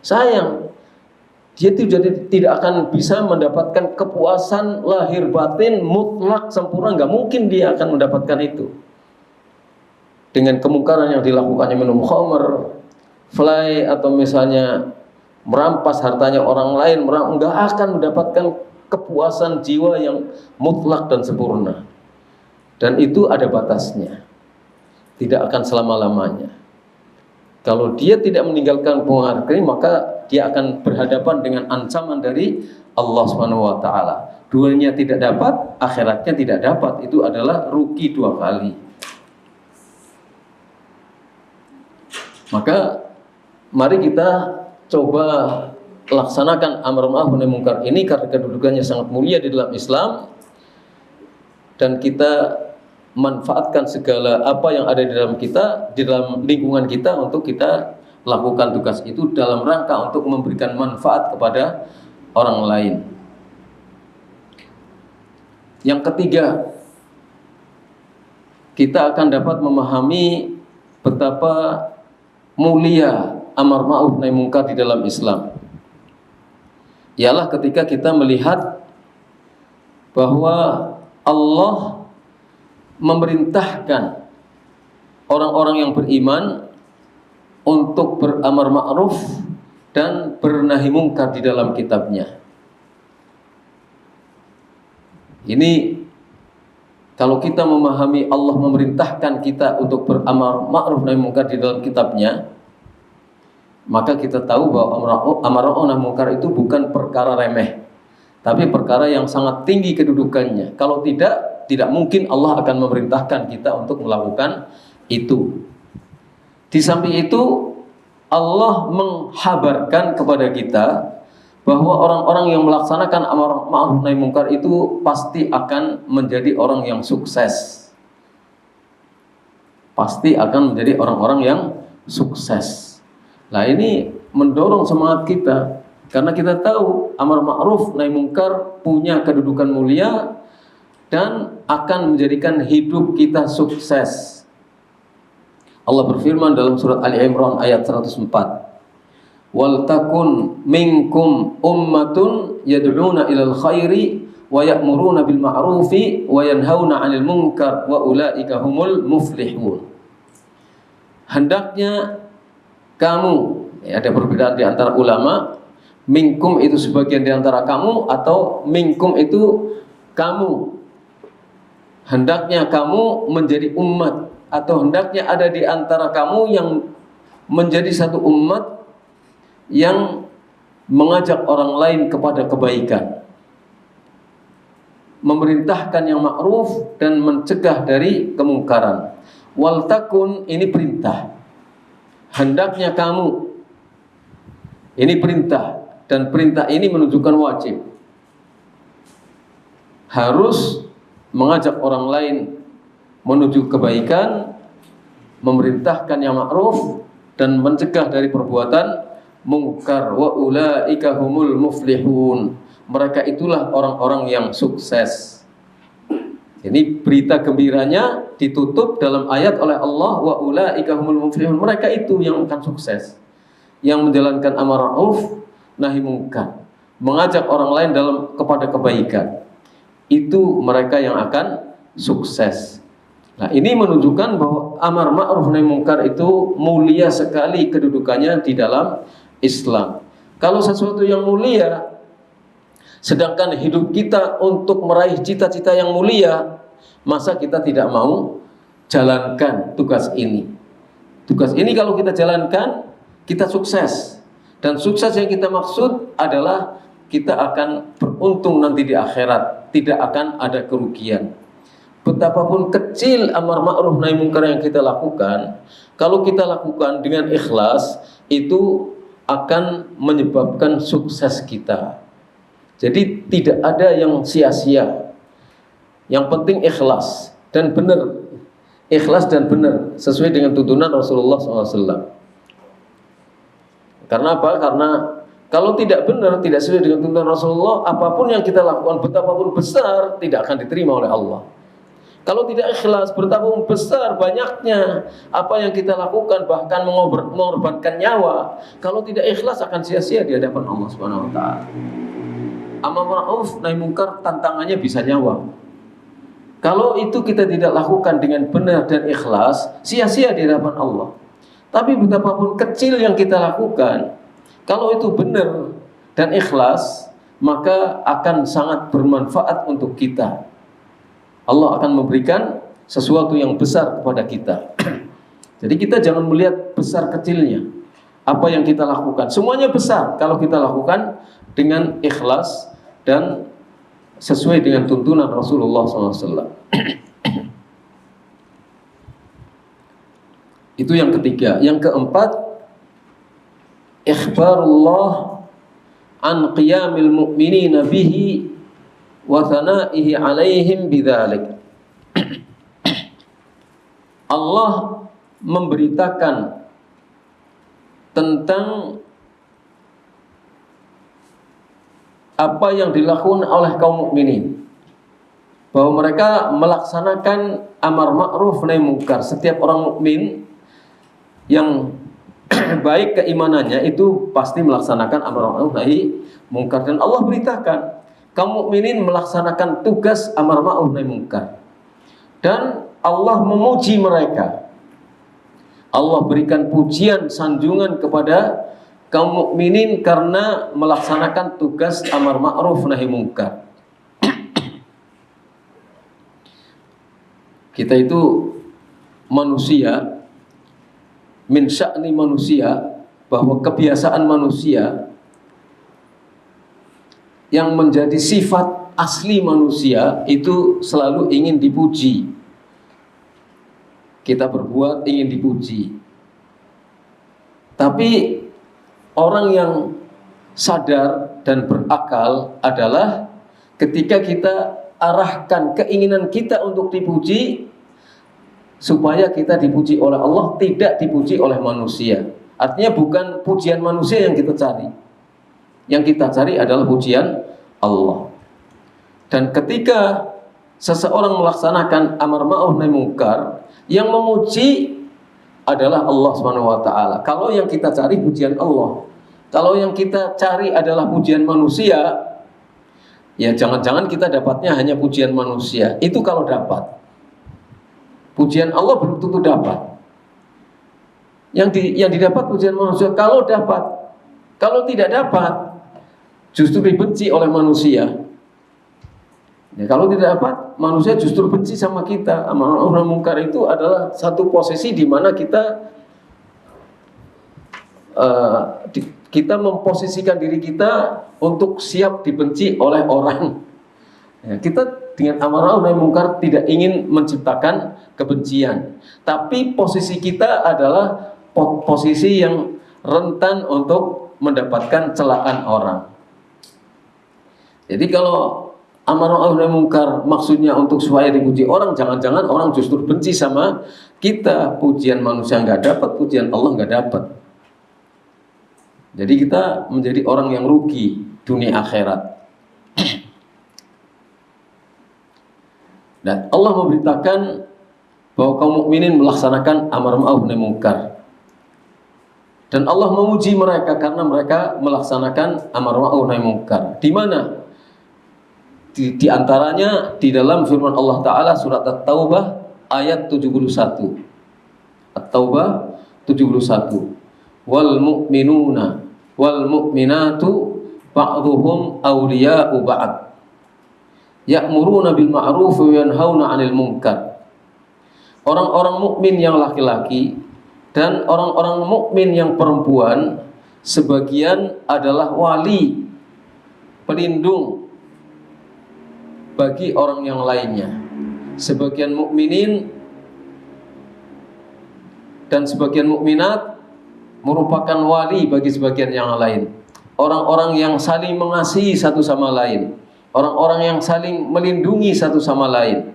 Sayang, dia tidak akan bisa mendapatkan kepuasan lahir batin mutlak sempurna. Nggak mungkin dia akan mendapatkan itu. Dengan kemungkaran yang dilakukannya, minum khamr, fly, atau misalnya merampas hartanya orang lain, nggak akan mendapatkan kepuasan jiwa yang mutlak dan sempurna. Dan itu ada batasnya, tidak akan selama-lamanya. Kalau dia tidak meninggalkan pengaruh ini, maka dia akan berhadapan dengan ancaman dari Allah Subhanahu wa taala. Dunia tidak dapat, akhiratnya tidak dapat. Itu adalah rugi 2 kali. Maka mari kita coba laksanakan amar ma'ruf nahi mungkar ini karena kedudukannya sangat mulia di dalam Islam, dan kita manfaatkan segala apa yang ada di dalam kita, di dalam lingkungan kita, untuk kita lakukan tugas itu dalam rangka untuk memberikan manfaat kepada orang lain. Yang ketiga, kita akan dapat memahami betapa mulia amar ma'ruf nahi mungkar di dalam Islam. Ialah ketika kita melihat bahwa Allah memerintahkan orang-orang yang beriman untuk beramar ma'ruf dan bernahi mungkar di dalam kitabnya. Ini kalau kita memahami Allah memerintahkan kita untuk beramar ma'ruf nahi mungkar di dalam kitabnya, maka kita tahu bahwa amar ma'ruf nahi mungkar itu bukan perkara remeh, tapi perkara yang sangat tinggi kedudukannya. Kalau tidak mungkin Allah akan memerintahkan kita untuk melakukan itu. Di samping itu, Allah menghabarkan kepada kita bahwa orang-orang yang melaksanakan amar ma'ruf nahi mungkar itu pasti akan menjadi orang yang sukses. Pasti akan menjadi orang-orang yang sukses. Nah, ini mendorong semangat kita, karena kita tahu amar ma'ruf nahi mungkar punya kedudukan mulia dan akan menjadikan hidup kita sukses. Allah berfirman dalam surat Ali Imran ayat 104, wal takun minkum ummatun yad'una ilal khairi wa ya'muruna bil ma'rufi wa yanhauna 'anil munkar wa ulaika humul muflihun. Hendaknya kamu, ada perbedaan di antara ulama, minkum itu sebagian di antara kamu, atau minkum itu kamu. Hendaknya kamu menjadi umat, atau hendaknya ada di antara kamu yang menjadi satu umat yang mengajak orang lain kepada kebaikan, memerintahkan yang ma'ruf dan mencegah dari kemungkaran. Wal takun ini perintah, hendaknya kamu ini perintah, dan perintah ini menunjukkan wajib. Harus mengajak orang lain menuju kebaikan, memerintahkan yang ma'ruf dan mencegah dari perbuatan mungkar. Wa ulaika humul muflihun. Mereka itulah orang-orang yang sukses. Ini berita gembiranya ditutup dalam ayat oleh Allah, wa ulaika humul muflihun. Mereka itu yang akan sukses, yang menjalankan amar ma'ruf nahi mungkar, mengajak orang lain kepada kebaikan. Itu mereka yang akan sukses. Nah, ini menunjukkan bahwa amar ma'ruf nahi mungkar itu mulia sekali kedudukannya di dalam Islam. Kalau sesuatu yang mulia, sedangkan hidup kita untuk meraih cita-cita yang mulia, masa kita tidak mau jalankan tugas ini. Tugas ini kalau kita jalankan, kita sukses. Dan sukses yang kita maksud adalah kita akan beruntung nanti di akhirat, tidak akan ada kerugian. Betapapun kecil amar ma'ruf nahi mungkar yang kita lakukan, kalau kita lakukan dengan ikhlas, itu akan menyebabkan sukses kita. Jadi tidak ada yang sia-sia. Yang penting ikhlas dan benar. Ikhlas dan benar sesuai dengan tuntunan Rasulullah SAW. Karena apa? Karena kalau tidak benar, tidak sesuai dengan tuntunan Rasulullah, apapun yang kita lakukan, betapapun besar, tidak akan diterima oleh Allah. Kalau tidak ikhlas, betapapun besar banyaknya apa yang kita lakukan, bahkan mengorbankan nyawa, kalau tidak ikhlas akan sia-sia di hadapan Allah Subhanahu wa taala. Amar ma'ruf nahi mungkar tantangannya bisa nyawa. Kalau itu kita tidak lakukan dengan benar dan ikhlas, sia-sia di hadapan Allah. Tapi betapapun kecil yang kita lakukan, kalau itu benar dan ikhlas, maka akan sangat bermanfaat untuk kita. Allah akan memberikan sesuatu yang besar kepada kita. Jadi kita jangan melihat besar kecilnya. Apa yang kita lakukan, semuanya besar kalau kita lakukan dengan ikhlas dan sesuai dengan tuntunan Rasulullah SAW. Itu yang ketiga. Yang keempat, ikhbarullah an qiyamil mu'minina bihi wa thana'ihi alaihim bidzalik. Allah memberitakan tentang apa yang dilakukan oleh kaum mukminin, bahwa mereka melaksanakan amar ma'ruf nahi mungkar. Setiap orang mukmin yang baik keimanannya itu pasti melaksanakan amar ma'ruf nahi mungkar. Dan Allah beritakan kaum mukminin melaksanakan tugas amar ma'ruf nahi mungkar. Dan Allah memuji mereka. Allah berikan pujian, sanjungan kepada kaum mukminin karena melaksanakan tugas amar ma'ruf nahi mungkar. Kita itu manusia, min sya'ni manusia, bahwa kebiasaan manusia yang menjadi sifat asli manusia itu selalu ingin dipuji. Kita berbuat ingin dipuji. Tapi orang yang sadar dan berakal adalah ketika kita arahkan keinginan kita untuk dipuji, supaya kita dipuji oleh Allah, tidak dipuji oleh manusia. Artinya bukan pujian manusia yang kita cari. Yang kita cari adalah pujian Allah. Dan ketika seseorang melaksanakan amar ma'ruf nahi mungkar, yang memuji adalah Allah Subhanahu wa taala. Kalau yang kita cari pujian Allah, kalau yang kita cari adalah pujian manusia, ya jangan-jangan kita dapatnya hanya pujian manusia. Itu kalau dapat. Pujian Allah belum tentu dapat. Yang didapat pujian manusia kalau dapat. Kalau tidak dapat, justru dibenci oleh manusia. Ya, kalau tidak dapat, manusia justru benci sama kita. Amar ma'ruf nahi mungkar itu adalah satu posisi di mana kita memposisikan diri kita untuk siap dibenci oleh orang. Ya, kita dengan amar ma'ruf nahi mungkar tidak ingin menciptakan kebencian, tapi posisi kita adalah posisi yang rentan untuk mendapatkan celaan orang. Jadi kalau amar ma'ruf nahi mungkar maksudnya untuk supaya dipuji orang, jangan-jangan orang justru benci sama kita. Pujian manusia nggak dapat, pujian Allah nggak dapat. Jadi kita menjadi orang yang rugi dunia akhirat. Dan Allah memberitakan bahwa kaum mukminin melaksanakan amar ma'ruf nahi mungkar. Dan Allah memuji mereka karena mereka melaksanakan amar ma'ruf nahi mungkar. Di mana? Di antaranya di dalam firman Allah Ta'ala surat At-Taubah ayat 71. At-Taubah 71. Wal mu'minuna wal mu'minatu ba'dhuhum awliya'u ba'd. Ya'muruna bil ma'ruf wa yanhauna 'anil munkar. Orang-orang mukmin yang laki-laki dan orang-orang mukmin yang perempuan sebagian adalah wali, pelindung bagi orang yang lainnya. Sebagian mukminin dan sebagian mukminat merupakan wali bagi sebagian yang lain. Orang-orang yang saling mengasihi satu sama lain. Orang-orang yang saling melindungi satu sama lain.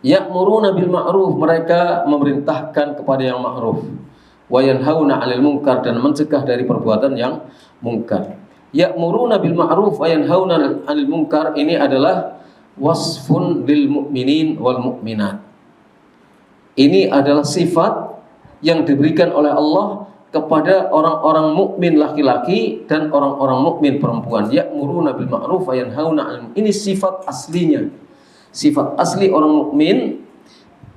Ya'muruna bil ma'ruf, mereka memerintahkan kepada yang ma'ruf. Wa yanhauna 'anil munkar, dan mencegah dari perbuatan yang mungkar. Ya'muruna bil ma'ruf wa yanhauna 'anil munkar ini adalah wasfun lil mu'minin wal mu'minat. Ini adalah sifat yang diberikan oleh Allah kepada orang-orang mukmin laki-laki dan orang-orang mukmin perempuan. Ya'muruna bil ma'ruf wa yanhauna 'anil munkar. Ini sifat aslinya. Sifat asli orang mukmin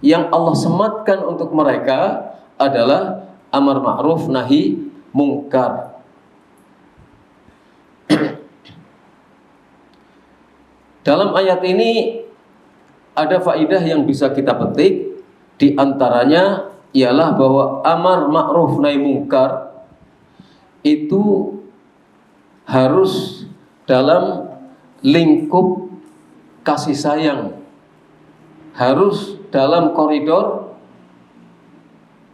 yang Allah sematkan untuk mereka adalah amar ma'ruf nahi mungkar. Dalam ayat ini ada faidah yang bisa kita petik. Di antaranya ialah bahwa amar ma'ruf nahi mungkar itu harus dalam lingkup kasih sayang, harus dalam koridor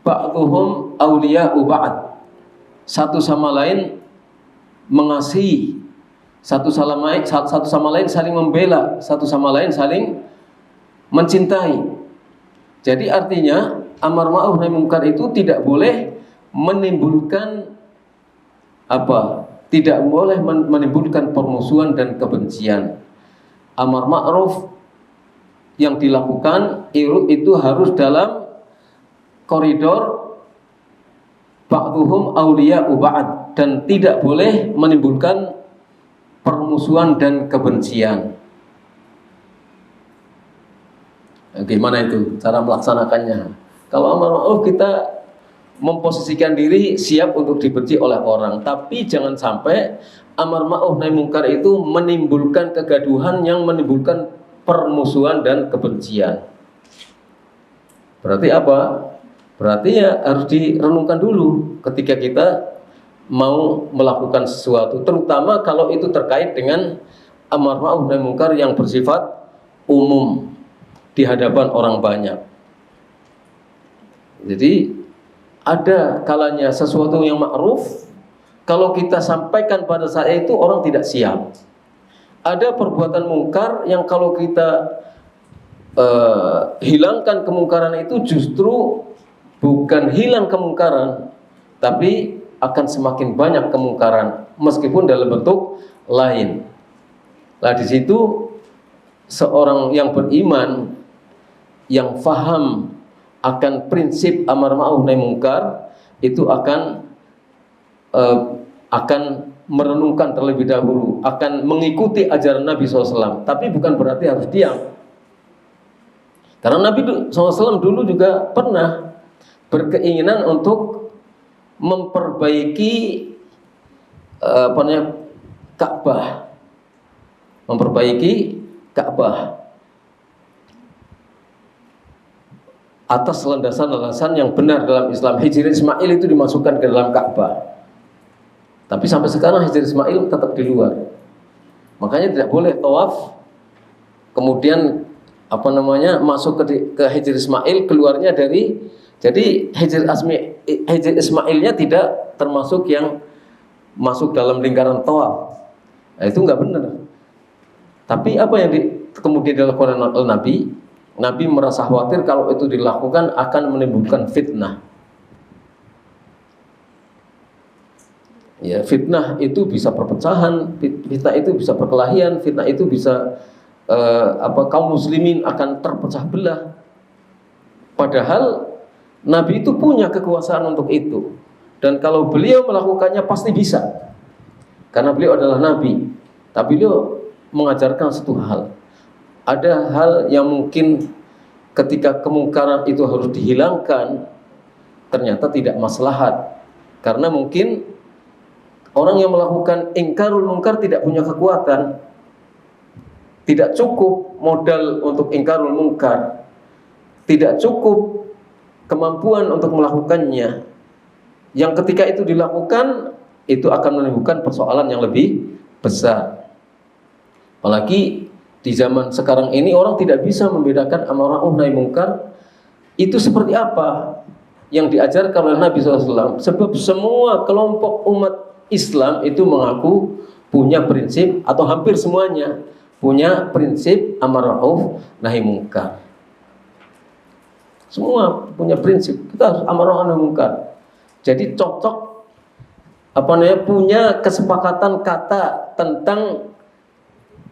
ba'dhuhum awliya'u ba'd, satu sama lain mengasihi, satu sama lain saling membela, satu sama lain saling mencintai. Jadi artinya amar ma'ruf nahi mungkar itu tidak boleh menimbulkan tidak boleh menimbulkan permusuhan dan kebencian. Amar ma'ruf yang dilakukan itu harus dalam koridor ba'dhuhum awliya'u ba'd, dan tidak boleh menimbulkan permusuhan dan kebencian. Gimana itu cara melaksanakannya? Kalau amar ma'ruf kita memposisikan diri siap untuk dibenci oleh orang, tapi jangan sampai amar ma'ruf nahi mungkar itu menimbulkan kegaduhan yang menimbulkan permusuhan dan kebencian. Berarti apa? Berarti ya harus direnungkan dulu ketika kita mau melakukan sesuatu, terutama kalau itu terkait dengan amar ma'ruf nahi mungkar yang bersifat umum di hadapan orang banyak. Jadi ada kalanya sesuatu yang ma'ruf kalau kita sampaikan pada saat itu orang tidak siap. Ada perbuatan mungkar yang kalau kita hilangkan kemungkaran itu justru bukan hilang kemungkaran, tapi akan semakin banyak kemungkaran meskipun dalam bentuk lain. Nah di situ seorang yang beriman yang faham akan prinsip amar ma'ruf nahi mungkar itu akan merenungkan terlebih dahulu, akan mengikuti ajaran Nabi SAW. Tapi bukan berarti harus diam, karena Nabi SAW dulu juga pernah berkeinginan untuk memperbaiki Ka'bah, atas landasan-landasan yang benar dalam Islam. Hijr Ismail itu dimasukkan ke dalam Ka'bah, tapi sampai sekarang Hijr Ismail tetap di luar. Makanya tidak boleh tawaf kemudian masuk ke Hijr Ismail, keluarnya dari, jadi Hijr Ismailnya tidak termasuk yang masuk dalam lingkaran tawaf. Nah, itu nggak benar. Tapi apa yang kemudian dilakukan oleh Nabi? Nabi merasa khawatir kalau itu dilakukan akan menimbulkan fitnah. Ya, fitnah itu bisa perpecahan, fitnah itu bisa perkelahian, fitnah itu bisa kaum muslimin akan terpecah belah. Padahal Nabi itu punya kekuasaan untuk itu. Dan kalau beliau melakukannya pasti bisa. Karena beliau adalah Nabi. Tapi beliau mengajarkan satu hal. Ada hal yang mungkin ketika kemungkaran itu harus dihilangkan, ternyata tidak maslahat. Karena mungkin orang yang melakukan ingkarul munkar tidak punya kekuatan. Tidak cukup modal untuk ingkarul munkar. Tidak cukup kemampuan untuk melakukannya. Yang ketika itu dilakukan, itu akan menimbulkan persoalan yang lebih besar. Apalagi di zaman sekarang ini orang tidak bisa membedakan amar ma'ruf nahi munkar itu seperti apa yang diajarkan oleh Nabi SAW. Sebab semua kelompok umat Islam itu mengaku punya prinsip, atau hampir semuanya punya prinsip amar ma'ruf nahi munkar. Semua punya prinsip, kita harus amar ma'ruf nahi munkar. Jadi cocok punya kesepakatan kata tentang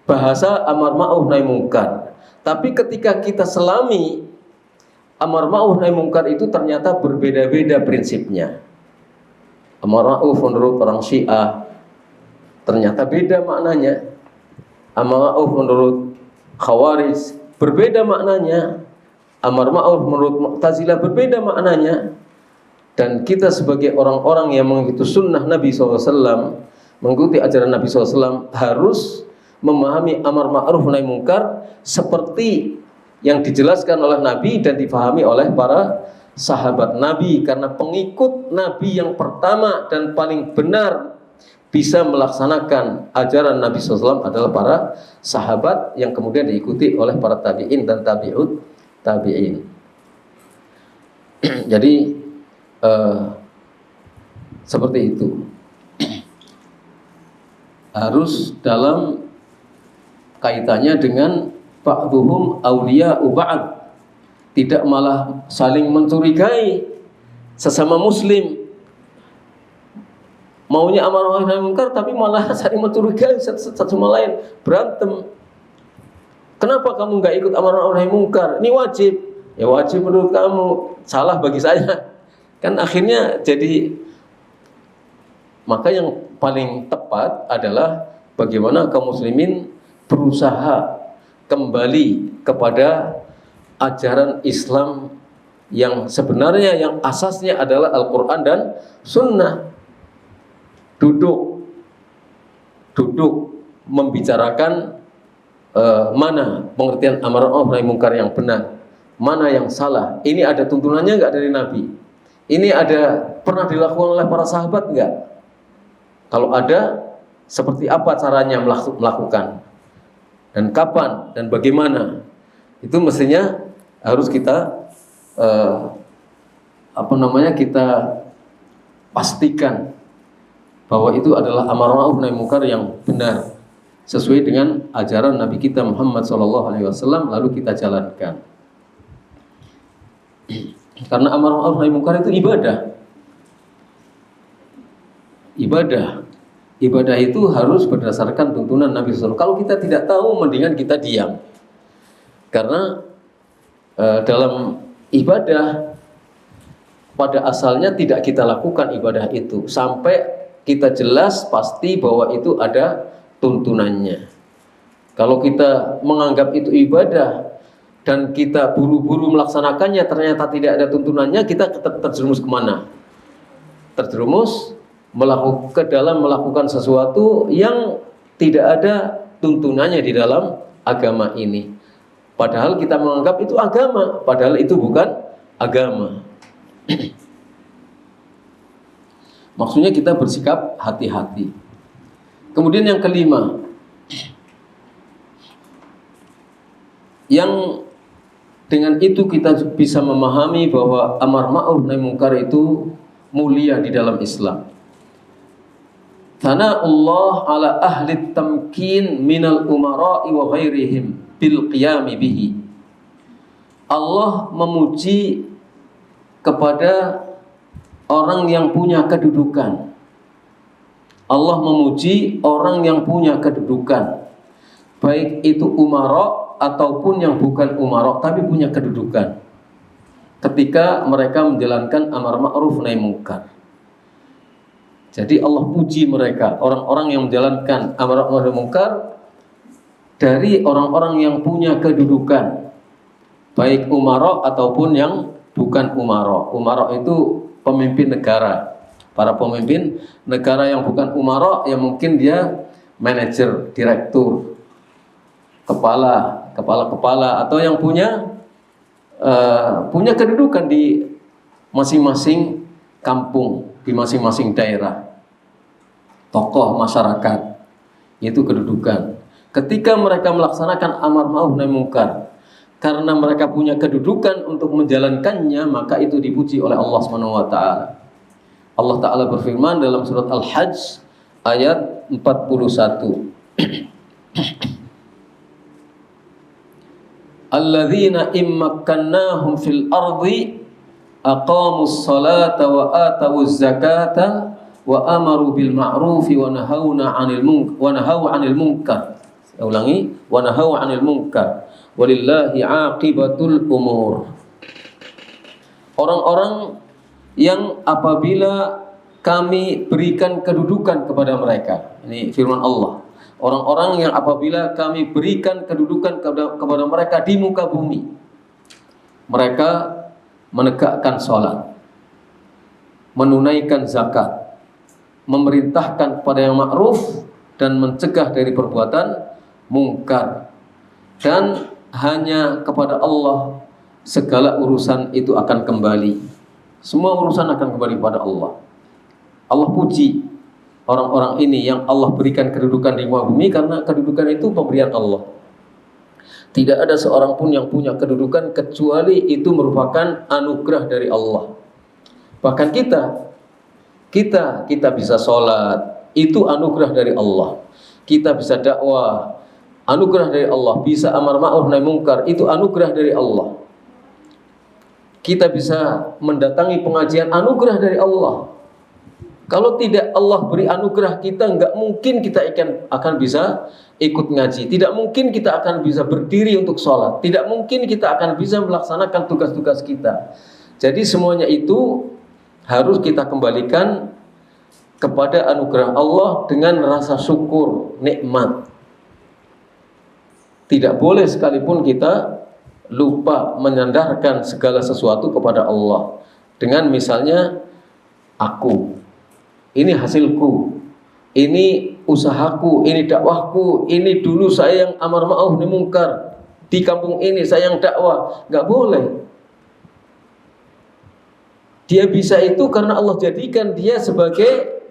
bahasa amar ma'ruf nahi munkar. Tapi ketika kita selami amar ma'ruf nahi munkar itu ternyata berbeda-beda prinsipnya. Amar ma'ruf menurut orang Syiah ternyata beda maknanya. Amar ma'ruf menurut Khawarij berbeda maknanya. Amar ma'ruf menurut Mu'tazilah berbeda maknanya. Dan kita sebagai orang-orang yang mengikuti sunnah Nabi SAW, mengikuti ajaran Nabi SAW, harus memahami amar ma'ruf nahi munkar seperti yang dijelaskan oleh Nabi dan difahami oleh para sahabat Nabi. Karena pengikut Nabi yang pertama dan paling benar bisa melaksanakan ajaran Nabi SAW adalah para sahabat yang kemudian diikuti oleh para tabi'in dan tabi'ut tabi'in. Jadi seperti itu. Harus dalam kaitannya dengan ba'duhum awliya'u ba'd. Tidak malah saling mencurigai sesama muslim. Maunya amar ma'ruf nahi munkar tapi malah saling mencurigai satu sama lain, berantem. Kenapa kamu enggak ikut amar ma'ruf nahi munkar? Ini wajib. Ya wajib menurut kamu, salah bagi saya. Kan akhirnya jadi, maka yang paling tepat adalah bagaimana kaum muslimin berusaha kembali kepada ajaran Islam yang sebenarnya, yang asasnya adalah Al-Quran dan Sunnah. Duduk membicarakan mana pengertian amar ma'ruf nahi munkar yang benar, mana yang salah. Ini ada tuntunannya enggak dari Nabi? Ini ada pernah dilakukan oleh para sahabat enggak? Kalau ada, seperti apa caranya melakukan? Dan kapan dan bagaimana? Itu mestinya harus kita kita pastikan bahwa itu adalah amar ma'ruf nahi munkar yang benar sesuai dengan ajaran Nabi kita Muhammad SAW, lalu kita jalankan. Karena amar ma'ruf nahi munkar itu ibadah. Ibadah itu harus berdasarkan tuntunan Nabi SAW. Kalau kita tidak tahu, mendingan kita diam. Karena dalam ibadah pada asalnya tidak kita lakukan ibadah itu sampai kita jelas pasti bahwa itu ada tuntunannya. Kalau kita menganggap itu ibadah dan kita buru-buru melaksanakannya, ternyata tidak ada tuntunannya, kita terjerumus kemana? Terjerumus ke dalam melakukan sesuatu yang tidak ada tuntunannya di dalam agama ini. Padahal kita menganggap itu agama, padahal itu bukan agama. Maksudnya kita bersikap hati-hati. Kemudian yang kelima, yang dengan itu kita bisa memahami bahwa amar ma'ruf nahi munkar itu mulia di dalam Islam. Thana'ullah ala ahli tamkin minal umara'i wa ghairihim bil qiyami bihi. Allah memuji kepada orang yang punya kedudukan. Allah memuji orang yang punya kedudukan, baik itu umara ataupun yang bukan umara tapi punya kedudukan, ketika mereka menjalankan amar ma'ruf nahi munkar. Jadi Allah puji mereka, orang-orang yang menjalankan amar ma'ruf nahi munkar dari orang-orang yang punya kedudukan, baik umara ataupun yang bukan umara. Umara itu pemimpin negara. Para pemimpin negara yang bukan umara, yang mungkin dia manajer, direktur, kepala, atau yang punya kedudukan di masing-masing kampung, di masing-masing daerah, tokoh masyarakat, itu kedudukan. Ketika mereka melaksanakan amar ma'ruf nahi munkar, karena mereka punya kedudukan untuk menjalankannya, maka itu dipuji oleh Allah Subhanahu wa taala. Allah taala berfirman dalam surat Al-Hajj ayat 41. Alladzina immakkannahum fil ardi aqamus salata wa atawuz zakata wa amaru bil ma'rufi wa nahawna 'anil munkar. Saya ulangi, wa nahaw 'anil munkar. Walillahi 'aqibatul umur. Orang-orang yang apabila kami berikan kedudukan kepada mereka, ini firman Allah, orang-orang yang apabila kami berikan kedudukan kepada mereka di muka bumi, mereka menegakkan sholat, menunaikan zakat, memerintahkan kepada yang ma'ruf dan mencegah dari perbuatan mungkar, dan hanya kepada Allah segala urusan itu akan kembali. Semua urusan akan kembali kepada Allah. Allah puji orang-orang ini yang Allah berikan kedudukan di muka bumi, karena kedudukan itu pemberian Allah. Tidak ada seorang pun yang punya kedudukan kecuali itu merupakan anugerah dari Allah. Bahkan kita bisa sholat, itu anugerah dari Allah. Kita bisa dakwah, anugerah dari Allah. Bisa amar ma'ruf nahi munkar, itu anugerah dari Allah. Kita bisa mendatangi pengajian, anugerah dari Allah. Kalau tidak Allah beri anugerah kita, enggak mungkin kita akan bisa ikut ngaji. Tidak mungkin kita akan bisa berdiri untuk sholat. Tidak mungkin kita akan bisa melaksanakan tugas-tugas kita. Jadi semuanya itu harus kita kembalikan kepada anugerah Allah dengan rasa syukur, nikmat. Tidak boleh sekalipun kita lupa menyandarkan segala sesuatu kepada Allah. Dengan misalnya, aku, ini hasilku, ini usahaku, ini dakwahku, ini dulu saya yang amar ma'ruf nahi munkar, di kampung ini saya yang dakwah. Gak boleh. Dia bisa itu karena Allah jadikan dia sebagai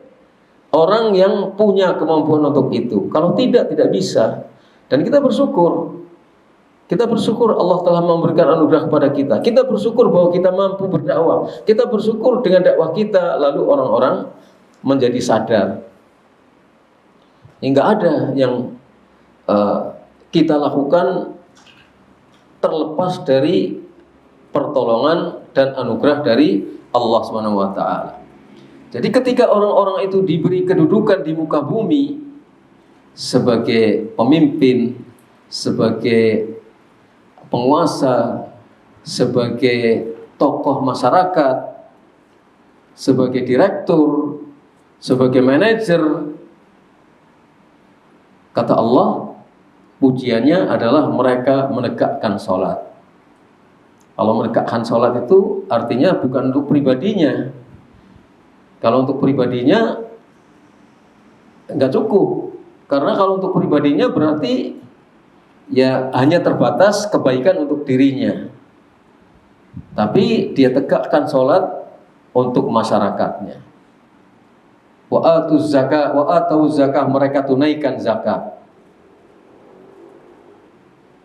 orang yang punya kemampuan untuk itu. Kalau tidak bisa. Dan kita bersyukur. Kita bersyukur Allah telah memberikan anugerah kepada kita. Kita bersyukur bahwa kita mampu berdakwah. Kita bersyukur dengan dakwah kita, lalu orang-orang menjadi sadar. Enggak ada yang kita lakukan terlepas dari pertolongan dan anugerah dari Allah Subhanahu wa taala. Jadi ketika orang-orang itu diberi kedudukan di muka bumi sebagai pemimpin, sebagai penguasa, sebagai tokoh masyarakat, sebagai direktur, sebagai manajer, kata Allah, pujiannya adalah mereka menegakkan sholat. Kalau menegakkan sholat itu artinya bukan untuk pribadinya. Kalau untuk pribadinya enggak cukup. Karena kalau untuk pribadinya berarti ya hanya terbatas kebaikan untuk dirinya. Tapi dia tegakkan sholat untuk masyarakatnya. Wa atuz zakah, wa atau zakah, mereka tunaikan zakat.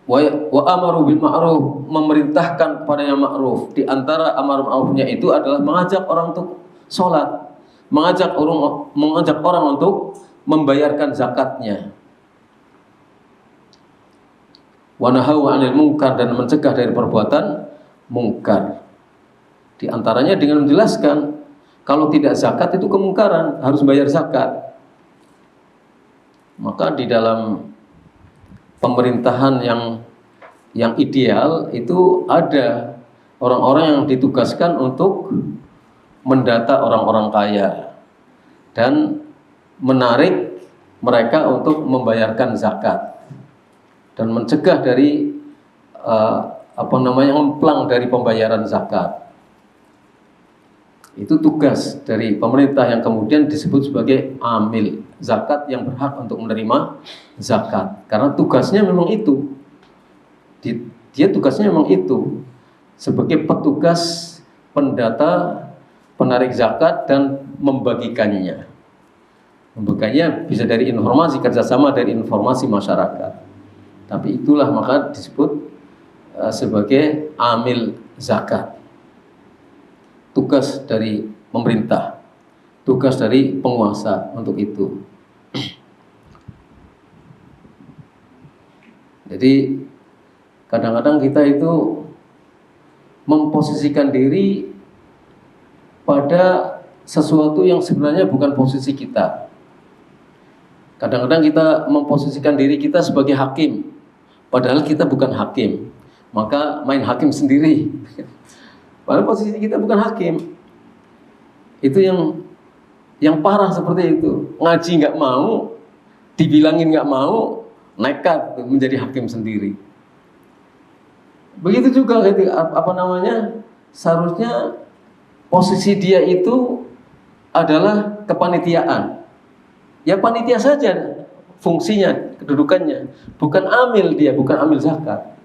Wa amaru bil ma'ruf, memerintahkan kepada yang ma'ruf. Di antara amar ma'rufnya itu adalah mengajak orang untuk sholat, mengajak orang untuk membayarkan zakatnya. Wa nahaw 'anil munkar, dan mencegah dari perbuatan mungkar. Di antaranya dengan menjelaskan kalau tidak zakat itu kemungkaran, harus bayar zakat. Maka di dalam pemerintahan yang ideal itu ada orang-orang yang ditugaskan untuk mendata orang-orang kaya dan menarik mereka untuk membayarkan zakat dan mencegah dari ngemplang dari pembayaran zakat. Itu tugas dari pemerintah yang kemudian disebut sebagai amil zakat yang berhak untuk menerima zakat. Karena tugasnya memang itu. Dia tugasnya memang itu sebagai petugas pendata, penarik zakat dan membagikannya. Membagikannya bisa dari informasi, kerjasama dari informasi masyarakat. Tapi itulah maka disebut sebagai amil zakat. Tugas dari pemerintah, tugas dari penguasa untuk itu. Jadi kadang-kadang kita itu memposisikan diri pada sesuatu yang sebenarnya bukan posisi kita. Kadang-kadang kita memposisikan diri kita sebagai hakim, padahal kita bukan hakim. Maka main hakim sendiri. Padahal posisi kita bukan hakim. Itu yang parah seperti itu. Ngaji nggak mau, dibilangin nggak mau, nekat menjadi hakim sendiri. Begitu juga seharusnya posisi dia itu adalah kepanitiaan. Ya panitia saja fungsinya, kedudukannya. Bukan amil dia, bukan amil zakat.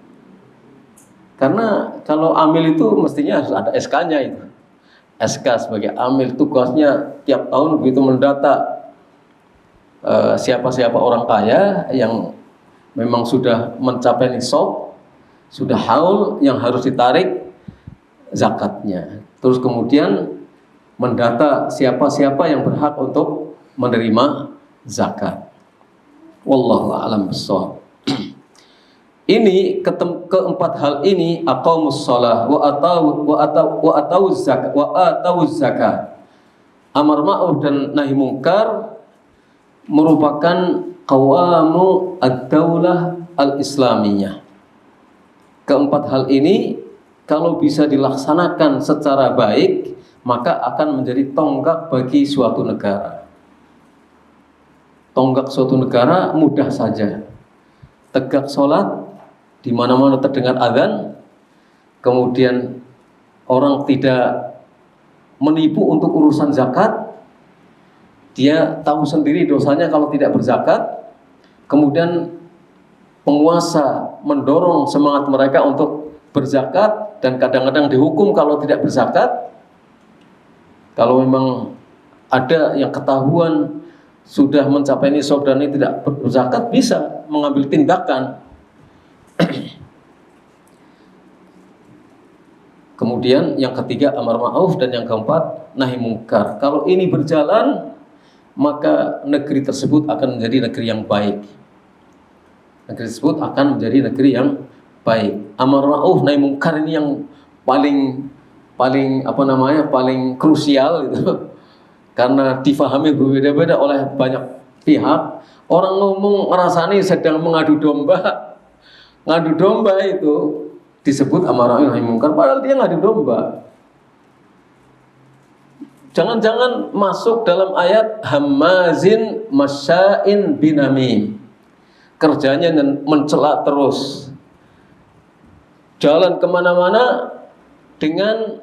Karena kalau amil itu mestinya harus ada SK-nya itu. SK sebagai amil, tugasnya tiap tahun begitu mendata siapa-siapa orang kaya yang memang sudah mencapai nisab, sudah haul yang harus ditarik zakatnya. Terus kemudian mendata siapa-siapa yang berhak untuk menerima zakat. Wallahu a'lam bishawab. Ini keempat hal ini aqamus shalah wa atawuz zakat. Amar ma'ruf dan nahi munkar merupakan qawamu ad-daulah al-islamiyah. Keempat hal ini kalau bisa dilaksanakan secara baik, maka akan menjadi tonggak bagi suatu negara. Tonggak suatu negara mudah saja. Tegak sholat, di mana-mana terdengar azan, kemudian orang tidak menipu untuk urusan zakat, dia tahu sendiri dosanya kalau tidak berzakat, kemudian penguasa mendorong semangat mereka untuk berzakat dan kadang-kadang dihukum kalau tidak berzakat. Kalau memang ada yang ketahuan sudah mencapai nisab dan ini tidak berzakat, bisa mengambil tindakan. Kemudian yang ketiga amar ma'ruf dan yang keempat nahi munkar. Kalau ini berjalan, maka negeri tersebut akan menjadi negeri yang baik. Negeri tersebut akan menjadi negeri yang baik. Amar ma'ruf nahi munkar ini yang paling krusial gitu. Karena difahami berbeda-beda oleh banyak pihak. Orang ngomong ngerasani sedang mengadu domba. Ngadu domba itu disebut amar ma'ruf nahi munkar, padahal dia ngadu domba. Jangan-jangan masuk dalam ayat hammazin masya'in binamim. Kerjanya mencela terus. Jalan kemana-mana dengan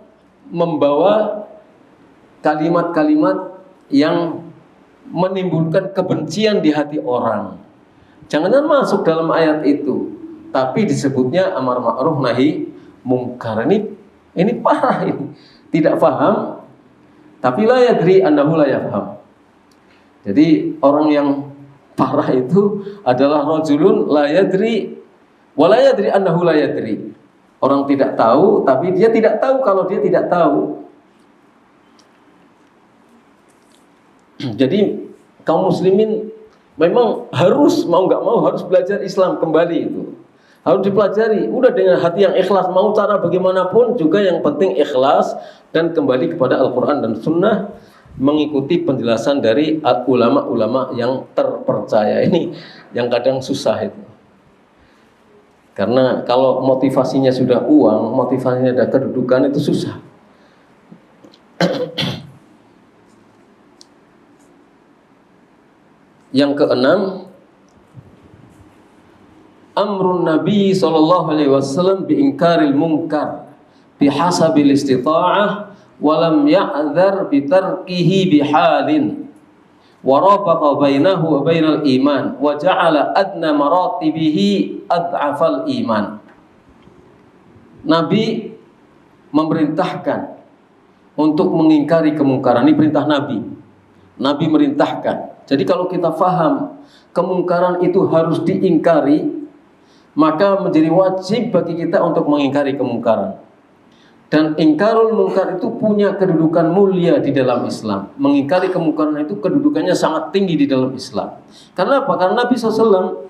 membawa kalimat-kalimat yang menimbulkan kebencian di hati orang. Jangan-jangan masuk dalam ayat itu. Tapi disebutnya amar ma'ruf nahi munkar. Ini parah ini. Tidak paham, tapi la yadri annahu la yafham. Jadi orang yang parah itu adalah rajulun la yadri wa la yadri annahu la yadri. Orang tidak tahu, tapi dia tidak tahu kalau dia tidak tahu. Jadi kaum muslimin memang harus mau nggak mau harus belajar Islam kembali itu. Harus dipelajari, udah dengan hati yang ikhlas, mau cara bagaimanapun juga yang penting ikhlas dan kembali kepada Al-Quran dan Sunnah, mengikuti penjelasan dari ulama-ulama yang terpercaya. Ini yang kadang susah itu. Karena kalau motivasinya sudah uang, motivasinya ada kedudukan, itu susah. Yang keenam, amrun Nabi sallallahu alaihi wasallam bi inkaril munkar bihasabil istita'ah wa lam ya'dzar bi tarkihi bihalin wa rabaqa bainahu wa bainal iman wa ja'ala adna maratibihi ad'afal iman. Nabi memerintahkan untuk mengingkari kemungkaran. Ini perintah Nabi. Nabi merintahkan. Jadi kalau kita faham kemungkaran itu harus diingkari, maka menjadi wajib bagi kita untuk mengingkari kemungkaran. Dan ingkarul mungkar itu punya kedudukan mulia di dalam Islam. Mengingkari kemungkaran itu kedudukannya sangat tinggi di dalam Islam. Karena apa? Karena Nabi SAW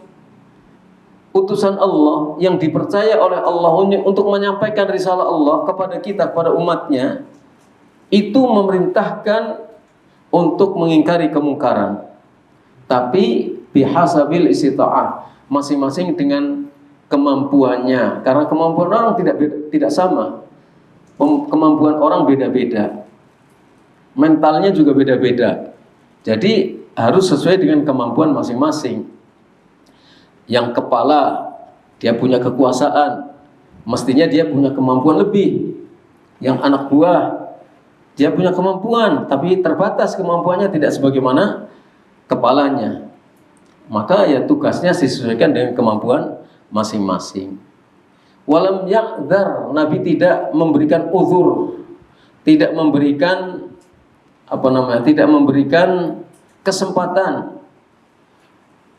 utusan Allah yang dipercaya oleh Allah untuk menyampaikan risalah Allah kepada kita, kepada umatnya, itu memerintahkan untuk mengingkari kemungkaran. Tapi bihasabil istita'ah, masing-masing dengan kemampuannya, karena kemampuan orang tidak sama. Kemampuan orang beda-beda, mentalnya juga beda-beda. Jadi harus sesuai dengan kemampuan masing-masing. Yang kepala dia punya kekuasaan, mestinya dia punya kemampuan lebih. Yang anak buah dia punya kemampuan, tapi terbatas kemampuannya, tidak sebagaimana kepalanya. Maka ya tugasnya disesuaikan dengan kemampuan masing-masing. Walam ya'dzar, Nabi tidak memberikan uzur, tidak memberikan tidak memberikan kesempatan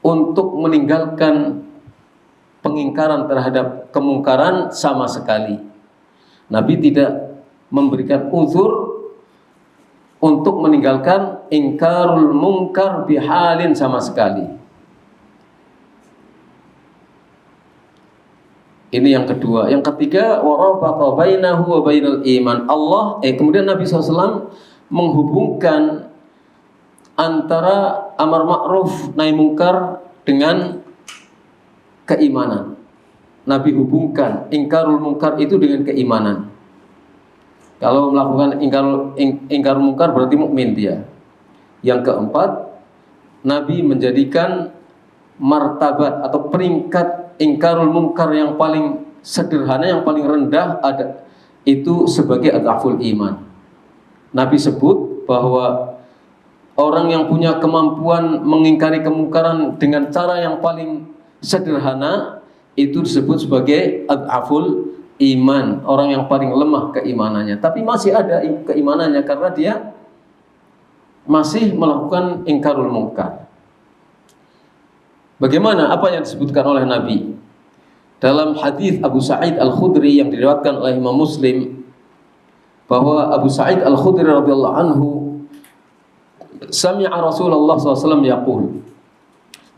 untuk meninggalkan pengingkaran terhadap kemungkaran sama sekali. Nabi tidak memberikan uzur untuk meninggalkan ingkarul munkar bihalin sama sekali. Ini yang kedua. Yang ketiga, warabaqa bainahu wa bainal iman. Kemudian Nabi SAW menghubungkan antara amar ma'ruf nahi munkar dengan keimanan. Nabi hubungkan ingkarul munkar itu dengan keimanan. Kalau melakukan ingkarul munkar berarti mukmin dia. Yang keempat, Nabi menjadikan martabat atau peringkat ingkarul munkar yang paling sederhana, yang paling rendah ada itu sebagai adhaful iman. Nabi sebut bahwa orang yang punya kemampuan mengingkari kemungkaran dengan cara yang paling sederhana itu disebut sebagai adhaful iman, orang yang paling lemah keimanannya, tapi masih ada keimanannya karena dia masih melakukan ingkarul munkar. Bagaimana apa yang disebutkan oleh Nabi dalam hadis Abu Sa'id Al-Khudri yang diriwayatkan oleh Imam Muslim, bahwa Abu Sa'id Al-Khudri radhiyallahu anhu sami'a Rasulullah SAW yaqul,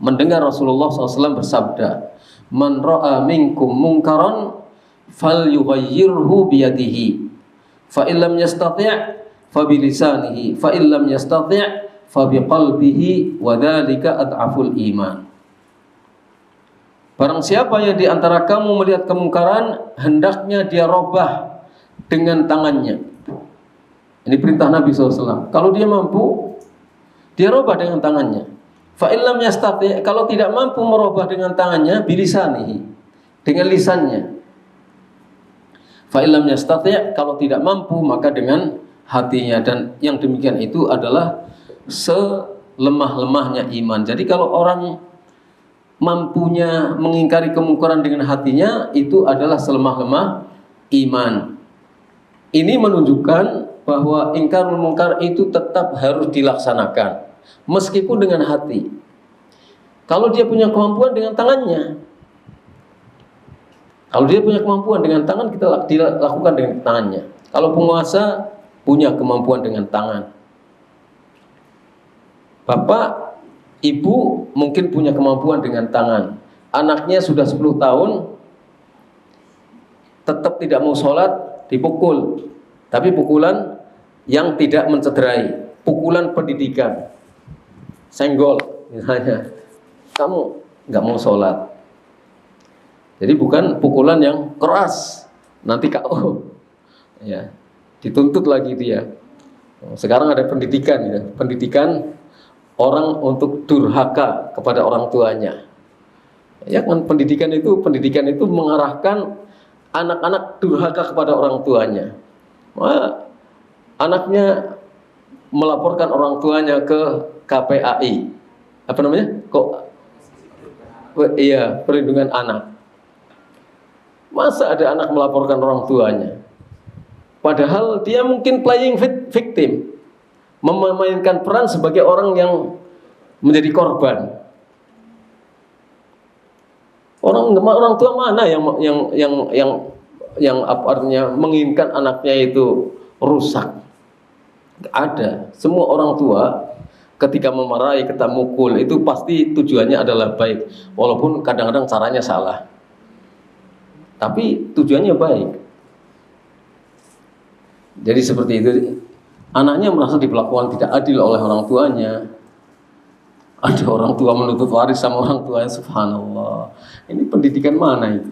mendengar Rasulullah SAW bersabda, man ra'a minkum munkaran falyughayyirhu biyadihi fa illam yastati' fa bilisanihi fa illam yastati' fa biqalbihi wa dzalika ad'aful iman. Barang siapa yang di antara kamu melihat kemungkaran, hendaknya dia robah dengan tangannya. Ini perintah Nabi SAW. Kalau dia mampu, dia robah dengan tangannya. Fa illam yastati', kalau tidak mampu merubah dengan tangannya, bilisanihi, dengan lisannya. Fa illam yastati', kalau tidak mampu maka dengan hatinya. Dan yang demikian itu adalah selemah-lemahnya iman. Jadi kalau orang mampunya mengingkari kemungkaran dengan hatinya, itu adalah selemah-lemah iman. Ini menunjukkan bahwa ingkarul munkar itu tetap harus dilaksanakan meskipun dengan hati. Kalau dia punya kemampuan dengan tangannya, kalau dia punya kemampuan dengan tangan, kita lakukan dengan tangannya. Kalau penguasa punya kemampuan dengan tangan. Bapak, ibu mungkin punya kemampuan dengan tangan. Anaknya sudah 10 tahun, tetap tidak mau sholat, dipukul. Tapi pukulan yang tidak mencederai, pukulan pendidikan, senggol misalnya. Kamu nggak mau sholat. Jadi bukan pukulan yang keras, nanti KO, ya, dituntut lagi dia. Sekarang ada pendidikan, ya, pendidikan orang untuk durhaka kepada orang tuanya. Ya kan, pendidikan itu mengarahkan anak-anak durhaka kepada orang tuanya. Wah, anaknya melaporkan orang tuanya ke KPAI, apa namanya? Iya, perlindungan anak. Masa ada anak melaporkan orang tuanya? Padahal dia mungkin playing victim, memainkan peran sebagai orang yang menjadi korban. Orang tua mana yang apa artinya menginginkan anaknya itu rusak? Nggak ada. Semua orang tua ketika memarahi, ketika mukul itu pasti tujuannya adalah baik, walaupun kadang-kadang caranya salah. Tapi tujuannya baik. Jadi seperti itu. Anaknya merasa diperlakukan tidak adil oleh orang tuanya. Ada orang tua menuntut waris sama orang tuanya, subhanallah. Ini pendidikan mana itu?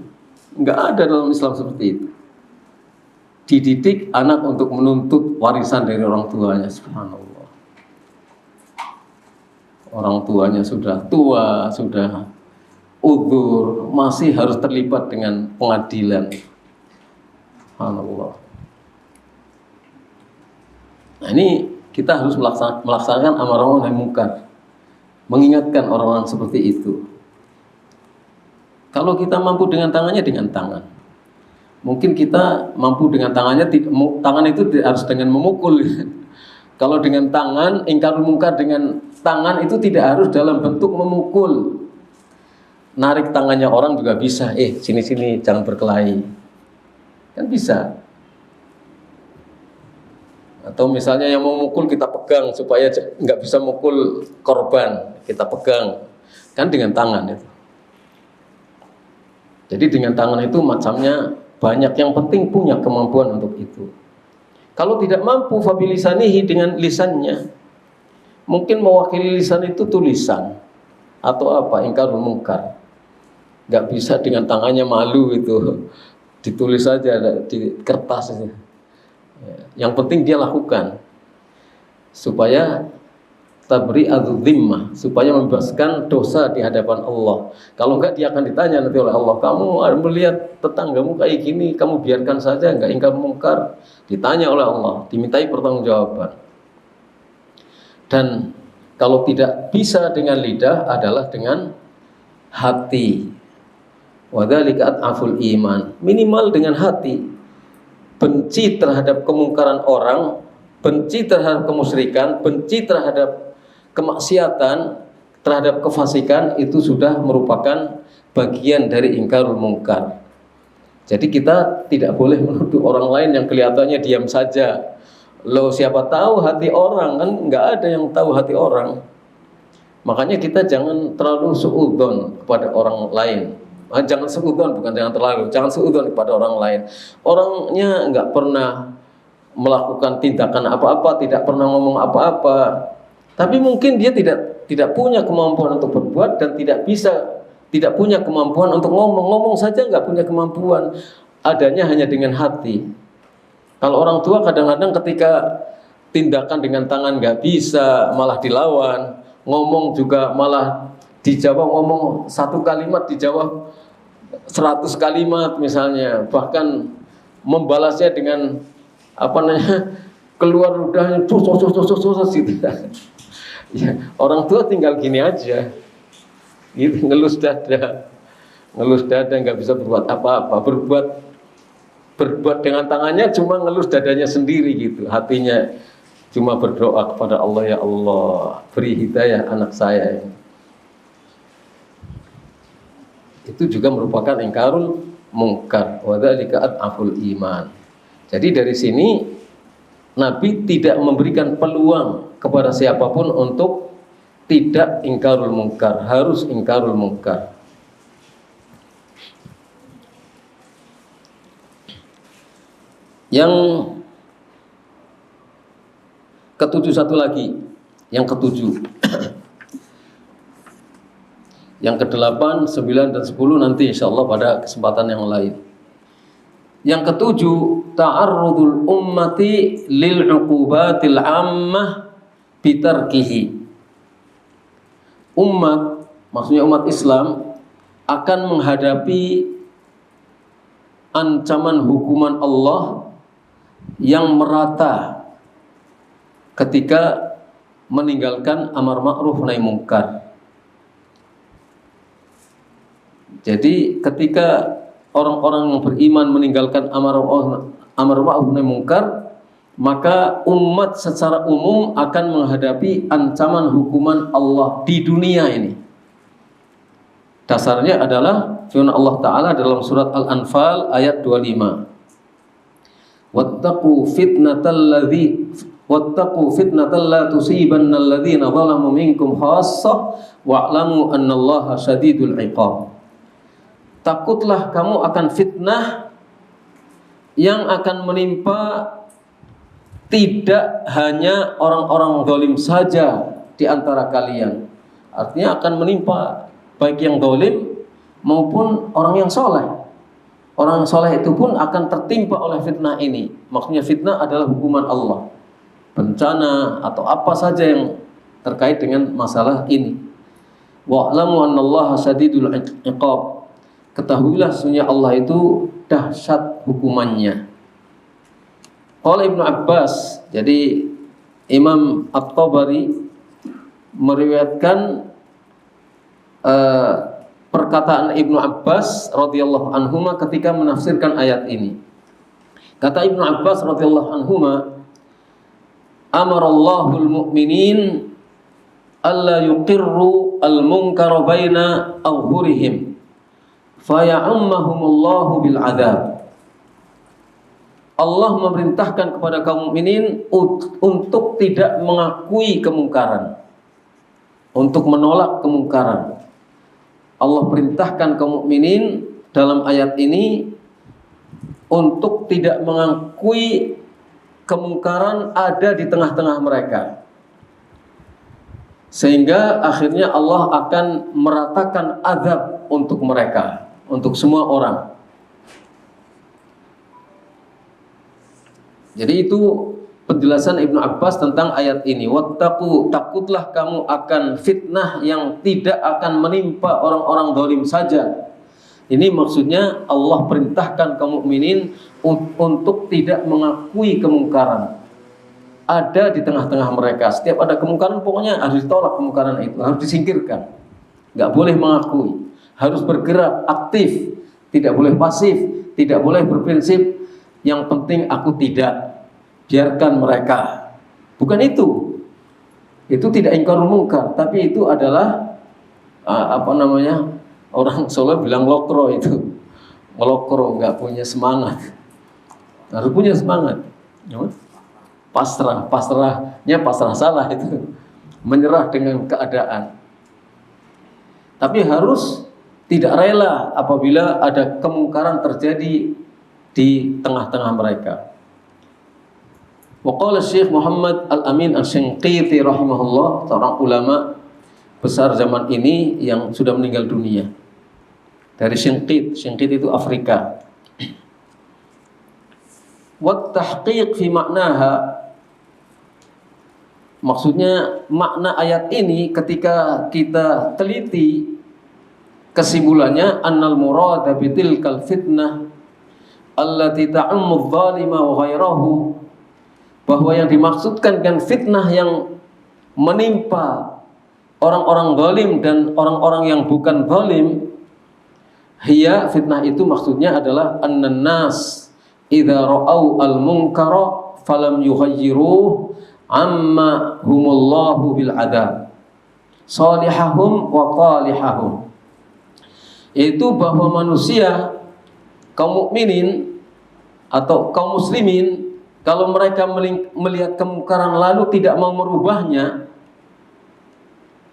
Enggak ada dalam Islam seperti itu. Dididik anak untuk menuntut warisan dari orang tuanya, subhanallah. Orang tuanya sudah tua, sudah udzur, masih harus terlibat dengan pengadilan. Subhanallah. Nah, ini kita harus melaksanakan amar ma'ruf nahi munkar, mengingatkan orang-orang seperti itu. Kalau kita mampu dengan tangannya, dengan tangan. Mungkin kita mampu dengan tangannya, tangan itu harus dengan memukul. Kalau dengan tangan, ingkar munkar dengan tangan itu tidak harus dalam bentuk memukul. Narik tangannya orang juga bisa. Sini-sini, jangan berkelahi. Kan bisa. Atau misalnya yang mau mukul kita pegang supaya nggak bisa mukul korban, kita pegang. Kan dengan tangan itu. Jadi dengan tangan itu macamnya banyak, yang penting punya kemampuan untuk itu. Kalau tidak mampu, fabilisanihi, dengan lisannya. Mungkin mewakili lisan itu tulisan atau apa, ingkar munkar. Nggak bisa dengan tangannya, malu itu, ditulis saja di kertas itu. Yang penting dia lakukan supaya tabri'adz dzimmah, supaya membebaskan dosa di hadapan Allah. Kalau enggak, dia akan ditanya nanti oleh Allah, kamu melihat tetanggamu kayak gini, kamu biarkan saja, enggak ingkar munkar? Ditanya oleh Allah, dimintai pertanggungjawaban. Dan kalau tidak bisa dengan lidah, adalah dengan hati. Wadzalika ad'aful iman, minimal dengan hati. Benci terhadap kemungkaran orang, benci terhadap kemusyrikan, benci terhadap kemaksiatan, terhadap kefasikan, itu sudah merupakan bagian dari ingkarul munkar. Jadi kita tidak boleh menuduh orang lain yang kelihatannya diam saja. Loh, siapa tahu hati orang, kan nggak ada yang tahu hati orang. Makanya kita jangan terlalu suudzon kepada orang lain. Jangan suudzon, bukan jangan terlalu, jangan suudzon kepada orang lain. Orangnya nggak pernah melakukan tindakan apa-apa, tidak pernah ngomong apa-apa, tapi mungkin dia tidak punya kemampuan untuk berbuat dan tidak punya kemampuan untuk ngomong saja nggak punya kemampuan, adanya hanya dengan hati. Kalau orang tua kadang-kadang ketika tindakan dengan tangan nggak bisa, malah dilawan, ngomong juga malah dijawab, ngomong satu kalimat dijawab 100 kalimat misalnya, bahkan membalasnya dengan apa namanya, keluar ludahnya sus gitu. Ya, orang tua tinggal gini aja, gitu, ngelus dada nggak bisa berbuat apa-apa, berbuat dengan tangannya cuma ngelus dadanya sendiri gitu, hatinya cuma berdoa kepada Allah, ya Allah beri hidayah anak saya ini. Itu juga merupakan ingkarul munkar. Wadzalika ad'aful iman. Jadi dari sini Nabi tidak memberikan peluang kepada siapapun untuk tidak ingkarul munkar, harus ingkarul munkar. Yang ketujuh satu lagi, yang ketujuh. Yang ke-8, 9 dan 10 nanti insyaallah pada kesempatan yang lain. Yang ketujuh, ta'arrudul ummati lil 'uqubatil 'ammah bitarkihi. Umat, maksudnya umat Islam akan menghadapi ancaman hukuman Allah yang merata ketika meninggalkan amar ma'ruf nahi munkar. Jadi ketika orang-orang yang beriman meninggalkan amar ma'ruf nahi munkar, maka umat secara umum akan menghadapi ancaman hukuman Allah di dunia ini. Dasarnya adalah firman Allah Ta'ala dalam surat Al-Anfal ayat 25. Wattaqu fitnatal la tusibannal ladzina zalamu minkum khassah wa'lamu annallaha syadidul 'iqab. Takutlah kamu akan fitnah yang akan menimpa tidak hanya orang-orang zalim saja di antara kalian. Artinya akan menimpa baik yang zalim maupun orang yang soleh. Orang yang soleh itu pun akan tertimpa oleh fitnah ini. Maksudnya fitnah adalah hukuman Allah, bencana atau apa saja yang terkait dengan masalah ini. Wa'lamu annallaha syadidul 'iqab. Ketahuilah sesungguhnya Allah itu dahsyat hukumannya. Qala Ibnu Abbas, jadi Imam At-Tabari meriwayatkan perkataan Ibnu Abbas radhiyallahu anhuma ketika menafsirkan ayat ini. Kata Ibnu Abbas radhiyallahu anhuma, amarallahu al-mu'minin alla yuqirru al-munkara baina awhurihim faya'ammahumullahu bil adab. Allah memerintahkan kepada kaum mukminin untuk tidak mengakui kemungkaran, untuk menolak kemungkaran. Allah perintahkan kaum mukminin dalam ayat ini untuk tidak mengakui kemungkaran ada di tengah-tengah mereka, sehingga akhirnya Allah akan meratakan azab untuk mereka, untuk semua orang. Jadi itu penjelasan Ibnu Abbas tentang ayat ini. Wattaqu, takutlah kamu akan fitnah yang tidak akan menimpa orang-orang zalim saja. Ini maksudnya Allah perintahkan kaum mukminin untuk tidak mengakui kemungkaran ada di tengah-tengah mereka. Setiap ada kemungkaran pokoknya harus ditolak, kemungkaran itu harus disingkirkan. Enggak boleh mengakui, harus bergerak aktif, tidak boleh pasif, tidak boleh berprinsip yang penting aku tidak, biarkan mereka. Bukan itu. Itu tidak ingkarul munkar, tapi itu adalah orang Solo bilang lokro itu. Ngelokro, enggak punya semangat. Harus punya semangat. Pasrahnya pasrah salah itu. Menyerah dengan keadaan. Tapi harus tidak rela apabila ada kemungkaran terjadi di tengah-tengah mereka. Wa qala Syekh Muhammad Al-Amin Asy-Syanqiti rahimahullah, seorang ulama besar zaman ini yang sudah meninggal dunia. Dari Syanqit itu Afrika. Wa tahqiq fi maknaha, maksudnya makna ayat ini ketika kita teliti kesimpulannya annal murada bitilkal fitnah allati ta'ummu adh-dhalima wa ghairahu, bahwa yang dimaksudkan dengan fitnah yang menimpa orang-orang zalim dan orang-orang yang bukan zalim, hiya, fitnah itu maksudnya adalah annan nas idza ra'au al-munkara falam yughayyiruhu amma humullahu bil adab salihahum wa talihahum. Yaitu bahwa manusia, kaum mukminin atau kaum muslimin, kalau mereka melihat kemungkaran lalu tidak mau merubahnya,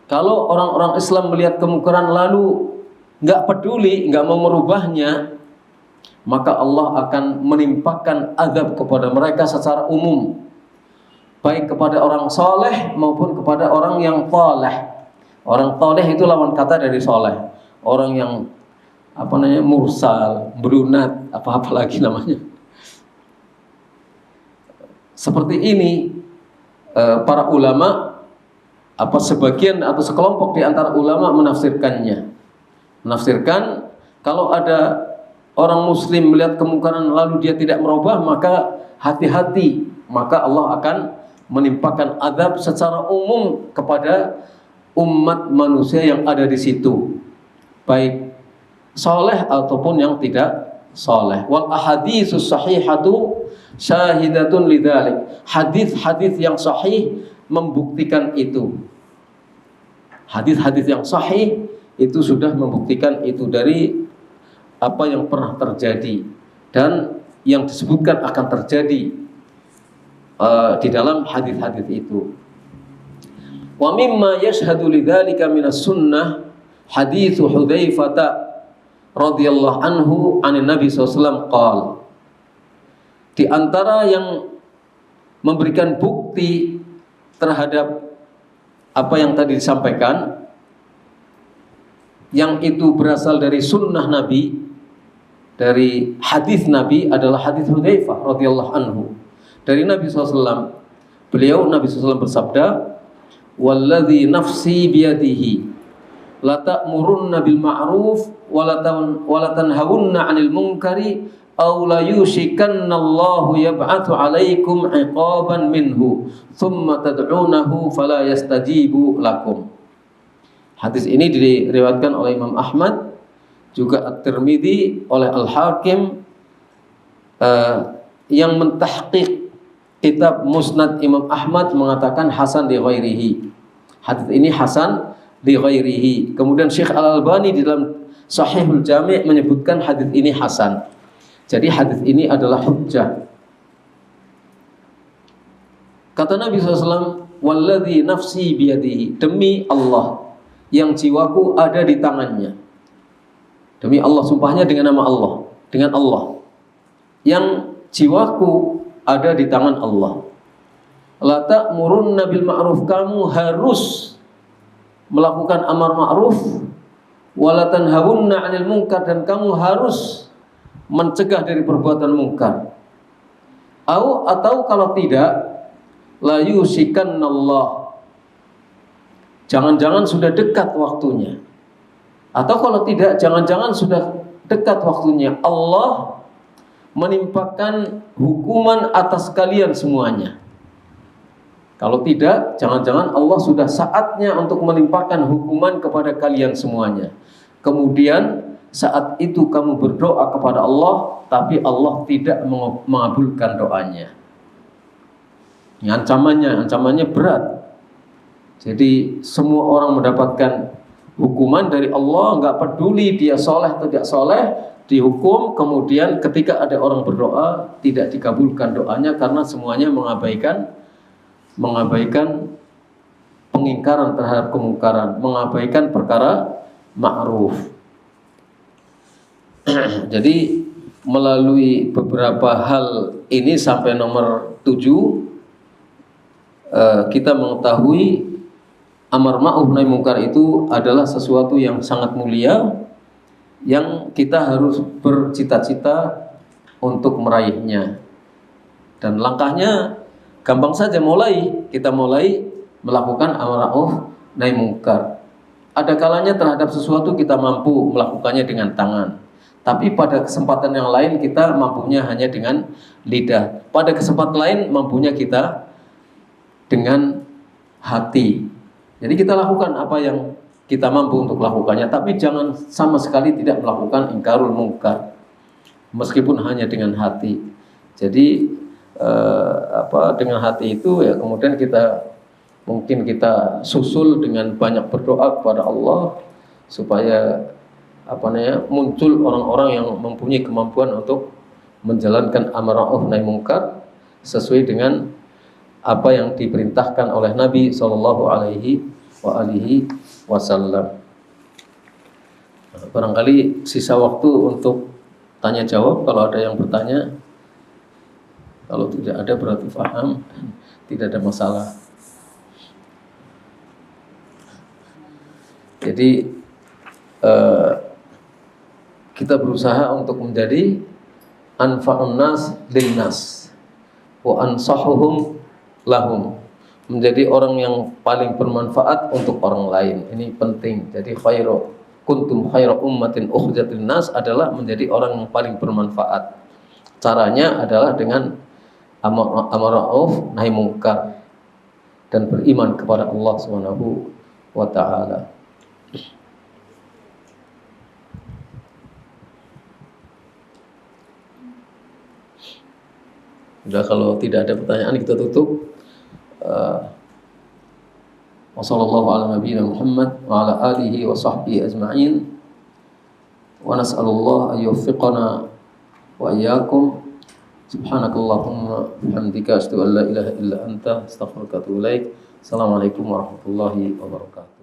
Kalau orang-orang Islam melihat kemungkaran lalu nggak peduli, nggak mau merubahnya, maka Allah akan menimpakan azab kepada mereka secara umum, baik kepada orang soleh maupun kepada orang yang thaleh. Orang thaleh itu lawan kata dari soleh. Orang yang mursal, berunat, apa-apa lagi namanya. Seperti ini para ulama, sebagian atau sekelompok di antara ulama menafsirkannya. Menafsirkan kalau ada orang muslim melihat kemungkaran lalu dia tidak merubah, maka hati-hati, maka Allah akan menimpakan azab secara umum kepada umat manusia yang ada di situ, baik soleh ataupun yang tidak soleh. Wal ahaditsus sahihatu syahidatun lidzalik. Hadis-hadis yang sahih membuktikan itu. Hadis-hadis yang sahih itu sudah membuktikan itu dari apa yang pernah terjadi dan yang disebutkan akan terjadi di dalam hadis-hadis itu. Wa mimma yashhadu lidzalika minas sunnah hadits Hudzaifah radhiyallahu anhu anin Nabi sallallahu alaihi wasallam qala. Di antara yang memberikan bukti terhadap apa yang tadi disampaikan, yang itu berasal dari sunnah Nabi, dari hadis Nabi, adalah hadis Hudzaifah radhiyallahu anhu. Dari Nabi SAW, Nabi SAW bersabda, "Walladzi nafsi biyadihi, la ta'murunna bil ma'ruf wa la tanhawunna 'anil munkari aw la yushikanna Allahu yab'atsu 'alaikum 'iqaban minhu, thumma tad'unahu fala yastajibu lakum." Hadis ini diriwayatkan oleh Imam Ahmad, juga At-Tirmidzi, oleh Al-Hakim, yang mentahqiq kitab Musnad Imam Ahmad mengatakan hasan li ghairihi. Hadis ini hasan li ghairihi. Kemudian Syekh Al-Albani di dalam Shahihul Jami' menyebutkan hadis ini hasan. Jadi hadis ini adalah hujjah. Kata Nabi SAW, "Walladzi nafsi biyadihi," demi Allah yang jiwaku ada di tangannya. Demi Allah, sumpahnya dengan nama Allah, dengan Allah yang jiwaku ada di tangan Allah. La ta'murunna bil ma'ruf, kamu harus melakukan amar ma'ruf, wa la tanhawunna 'anil munkar, dan kamu harus mencegah dari perbuatan mungkar. Atau kalau tidak, la yusikanallah, jangan-jangan sudah dekat waktunya. Atau kalau tidak, jangan-jangan sudah dekat waktunya Allah menimpakan hukuman atas kalian semuanya. Kalau tidak, jangan-jangan Allah sudah saatnya untuk menimpakan hukuman kepada kalian semuanya. Kemudian saat itu kamu berdoa kepada Allah, tapi Allah tidak mengabulkan doanya. Ini ancamannya berat. Jadi semua orang mendapatkan hukuman dari Allah, nggak peduli dia soleh atau tidak soleh, dihukum. Kemudian ketika ada orang berdoa, tidak dikabulkan doanya karena semuanya mengabaikan pengingkaran terhadap kemungkaran, mengabaikan perkara ma'ruf. Jadi melalui beberapa hal ini sampai nomor 7, kita mengetahui amar ma'ruf nahi munkar itu adalah sesuatu yang sangat mulia, yang kita harus bercita-cita untuk meraihnya. Dan langkahnya gampang saja, kita mulai melakukan amar ma'ruf nahi munkar. Ada kalanya terhadap sesuatu kita mampu melakukannya dengan tangan, tapi pada kesempatan yang lain kita mampunya hanya dengan lidah. Pada kesempatan lain mampunya kita dengan hati. Jadi kita lakukan apa yang kita mampu untuk lakukannya, tapi jangan sama sekali tidak melakukan ingkarul munkar, meskipun hanya dengan hati. Jadi dengan hati itu ya kemudian mungkin kita susul dengan banyak berdoa kepada Allah supaya muncul orang-orang yang mempunyai kemampuan untuk menjalankan amar ma'ruf nahi munkar sesuai dengan apa yang diperintahkan oleh Nabi SAW. wa alihi wasallam. Barangkali sisa waktu untuk tanya jawab kalau ada yang bertanya. Kalau tidak ada berarti paham, tidak ada masalah. Jadi kita berusaha untuk menjadi anfa'un nas linnas wa ansahuhum lahum, menjadi orang yang paling bermanfaat untuk orang lain. Ini penting. Jadi kuntum khairu ummatin ukhrijat linnas adalah menjadi orang yang paling bermanfaat. Caranya adalah dengan amar ma'ruf nahi munkar dan beriman kepada Allah Subhanahu wa taala. Sudah, kalau tidak ada pertanyaan kita tutup. Wassallallahu ala nabiyina Muhammad wa ala alihi wa sahbihi ajma'in. Wa nas'alullah an yuwaffiqana wa iyyakum. Subhanakallahumma bihamdika asyhadu an la ilaha illa anta astaghfiruka wa atubu ilaik. Assalamualaikum warahmatullahi wabarakatuh.